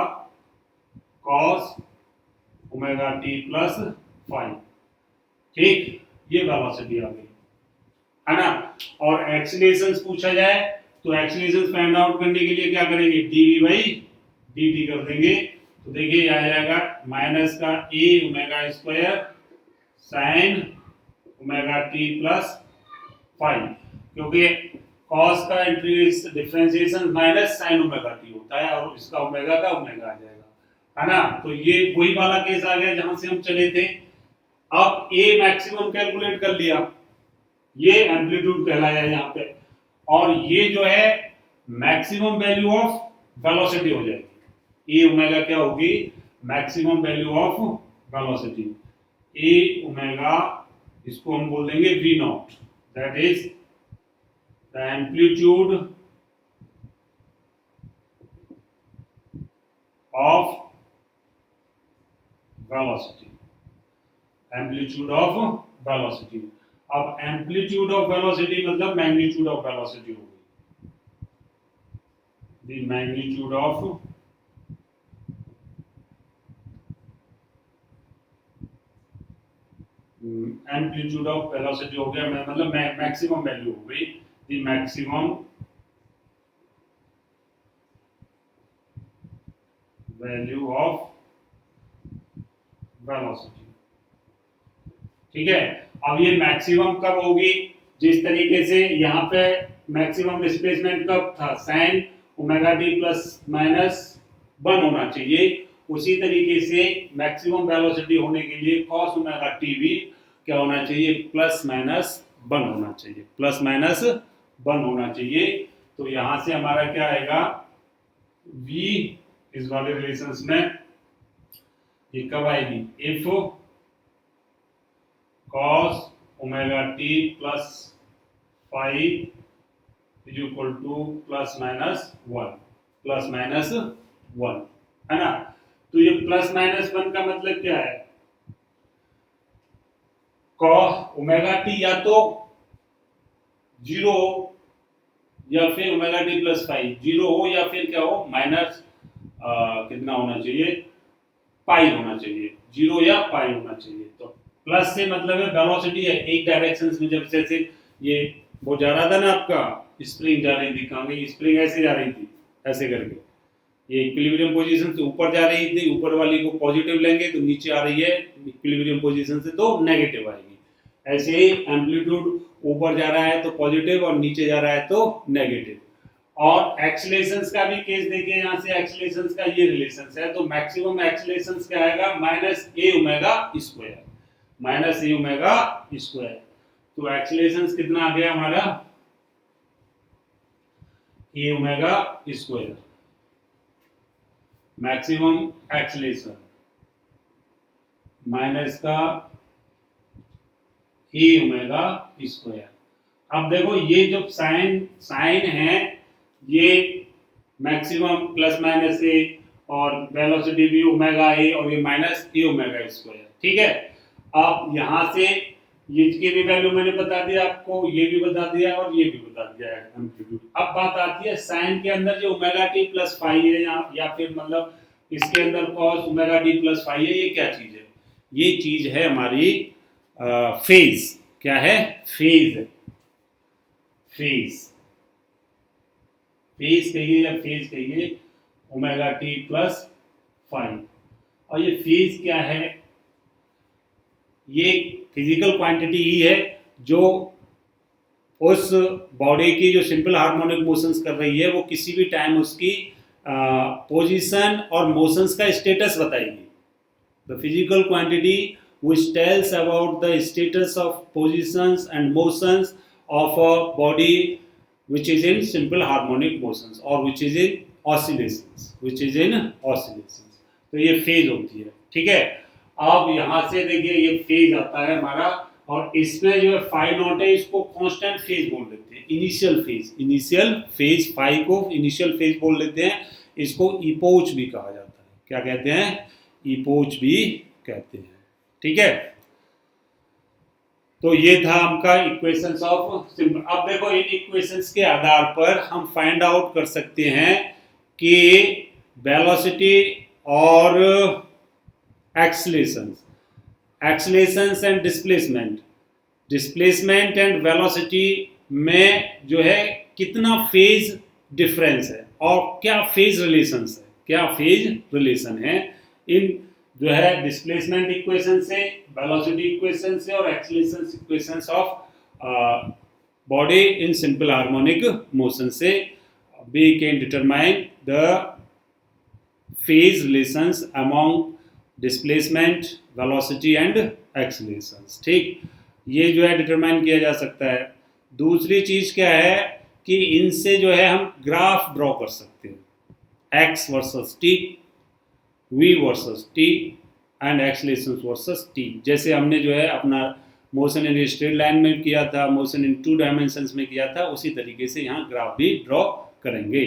cos omega t plus five. ठीक, ये वेलोसिटी आ गई है ना। और एक्सीलरेशंस पूछा जाए तो एक्सीलरेशंस फाइंड आउट करने के लिए क्या करेंगे, dv बाई dt कर देंगे। तो देखिए आ जाएगा माइनस का a omega square sine omega t plus five, क्योंकि cos का differentiation minus sign omega T होता है और इसका ओमेगा का ओमेगा आ जाएगा, है ना। तो ये वही वाला केस आ गया जहां से हम चले थे। अब a मैक्सिमम कैलकुलेट कर लिया, ये एम्पलीट्यूड कहलाया यहाँ पे, और ये जो है मैक्सिमम वैल्यू ऑफ वेलोसिटी हो जाएगी। ए ओमेगा क्या होगी, maximum value of velocity, a omega इसको हम बोल देंगे v naught, that is the amplitude of velocity, amplitude of velocity. अब एम्पलीट्यूड ऑफ वेलोसिटी मतलब मैग्नीट्यूड ऑफ वेलोसिटी होगी, the magnitude of amplitude of velocity हो गया, मतलब मैक्सिमम वैल्यू हो गई, the maximum value of velocity. ठीक है, अब ये मैक्सिमम कब होगी, जिस तरीके से यहाँ पे मैक्सिमम डिस्प्लेसमेंट कब था, sign omega t plus minus 1 होना चाहिए, उसी तरीके से मैक्सिमम वेलोसिटी होने के लिए कॉस ओमेगा टी भी क्या होना चाहिए, प्लस माइनस 1 होना चाहिए, प्लस माइनस 1 होना चाहिए। तो यहां से हमारा क्या आएगा, v इस वाले रिलेशंस में ये कब आएगी, if cos omega t plus five is equal two plus minus 1, plus minus 1, है ना। तो ये प्लस माइनस 1 का मतलब क्या है, cos ओमेगा टी या तो 0 हो या फिर ओमेगा टी प्लस 5 0 हो या फिर क्या हो, माइनस कितना होना चाहिए, पाई होना चाहिए, 0 या पाई होना चाहिए। तो प्लस से मतलब है वेलोसिटी है एक डायरेक्शन में, जब जैसे ये वो जा रहा था ना आपका, स्प्रिंग जा रही थी, कहाँ गई स्प्रिंग, ऐसे जा रही थी ऐसे करके, ये इक्विलिब्रियम पोजीशन से ऊपर जा रही थी, ऊपर वाली को पॉजिटिव लेंगे तो नीचे आ रही है इक्विलिब्रियम पोजीशन से तो नेगेटिव आएगी। ऐसे ही एम्पलीट्यूड ऊपर जा रहा है तो पॉजिटिव और नीचे जा रहा है तो नेगेटिव। और एक्सीलरेशंस का भी केस देखिए, यहाँ से एक्सीलरेशंस का ये रिलेशंस है, तो मैक्सिमम एक्सीलरेशंस क्या आएगा, minus A omega square, minus A omega square. तो एक्सीलरेशंस कितना आ गया हमारा, A omega square, maximum acceleration minus का ए ओमेगा स्क्वायर। अब देखो ये जो साइन है ये मैक्सिमम प्लस माइनस ए और वेलोसिटी भी ओमेगा ए और ये माइनस ए ओमेगा स्क्वायर। ठीक है, अब यहां से ये की भी वैल्यू मैंने बता दिया आपको, ये भी बता दिया और ये भी बता दिया है एम्पलीट्यूड। अब बात आती है साइन के अंदर जो ओमेगा टी प्लस फाइव है या फिर मतलब इसके अंदर cos omega t plus five है, ये क्या चीज है, ये चीज है हमारी फेज। क्या है, फेज है, फेज, फेज कहिए या फेज कहिए, ओमेगा टी प्लस फाइव। और ये फेज क्या है, ये फिजिकल क्वांटिटी ही है जो उस बॉडी की जो सिंपल हार्मोनिक मोशंस कर रही है वो किसी भी टाइम उसकी पोजीशन और मोशंस का स्टेटस बताएगी। The physical quantity which tells about the status of positions and motions of a body which is in simple harmonic motions or which is in oscillations, which is in oscillations। तो ये phase होती है। ठीक है, अब यहाँ से देखिए ये फेज आता है हमारा, और इसमें जो है फाई नॉट है इसको कांस्टेंट फेज बोल देते हैं, initial phase, initial phase, phi को इनिशियल फेज बोल देते हैं। इसको इपोच भी कहा जाता है। क्या कहते हैं? इपोच भी कहते हैं। ठीक है, तो ये था आपका इक्वेशंस ऑफ सिंपल। अब देखो इन इक्वेशंस के आधार पर हम फाइंड आउट कर सकते हैं कि वेलोसिटी और एक्सेलरेशंस एंड डिस्प्लेसमेंट एंड वेलोसिटी में जो है कितना फेज डिफरेंस है और क्या फेज रिलेशन है इन जो है डिस्प्लेसमेंट इक्वेशन से, वेलोसिटी इक्वेशन से और acceleration equations of body in simple harmonic motion से we can determine the phase relations among displacement, velocity and accelerations। ठीक, ये जो है डिटरमाइन किया जा सकता है। दूसरी चीज क्या है कि इनसे जो है हम ग्राफ ड्रॉ कर सकते हैं, x versus t, v versus t and acceleration versus t। जैसे हमने जो है अपना मोशन इन स्ट्रेट लाइन में किया था, मोशन इन 2 डायमेंशंस में किया था, उसी तरीके से यहाँ ग्राफ भी ड्रॉ करेंगे।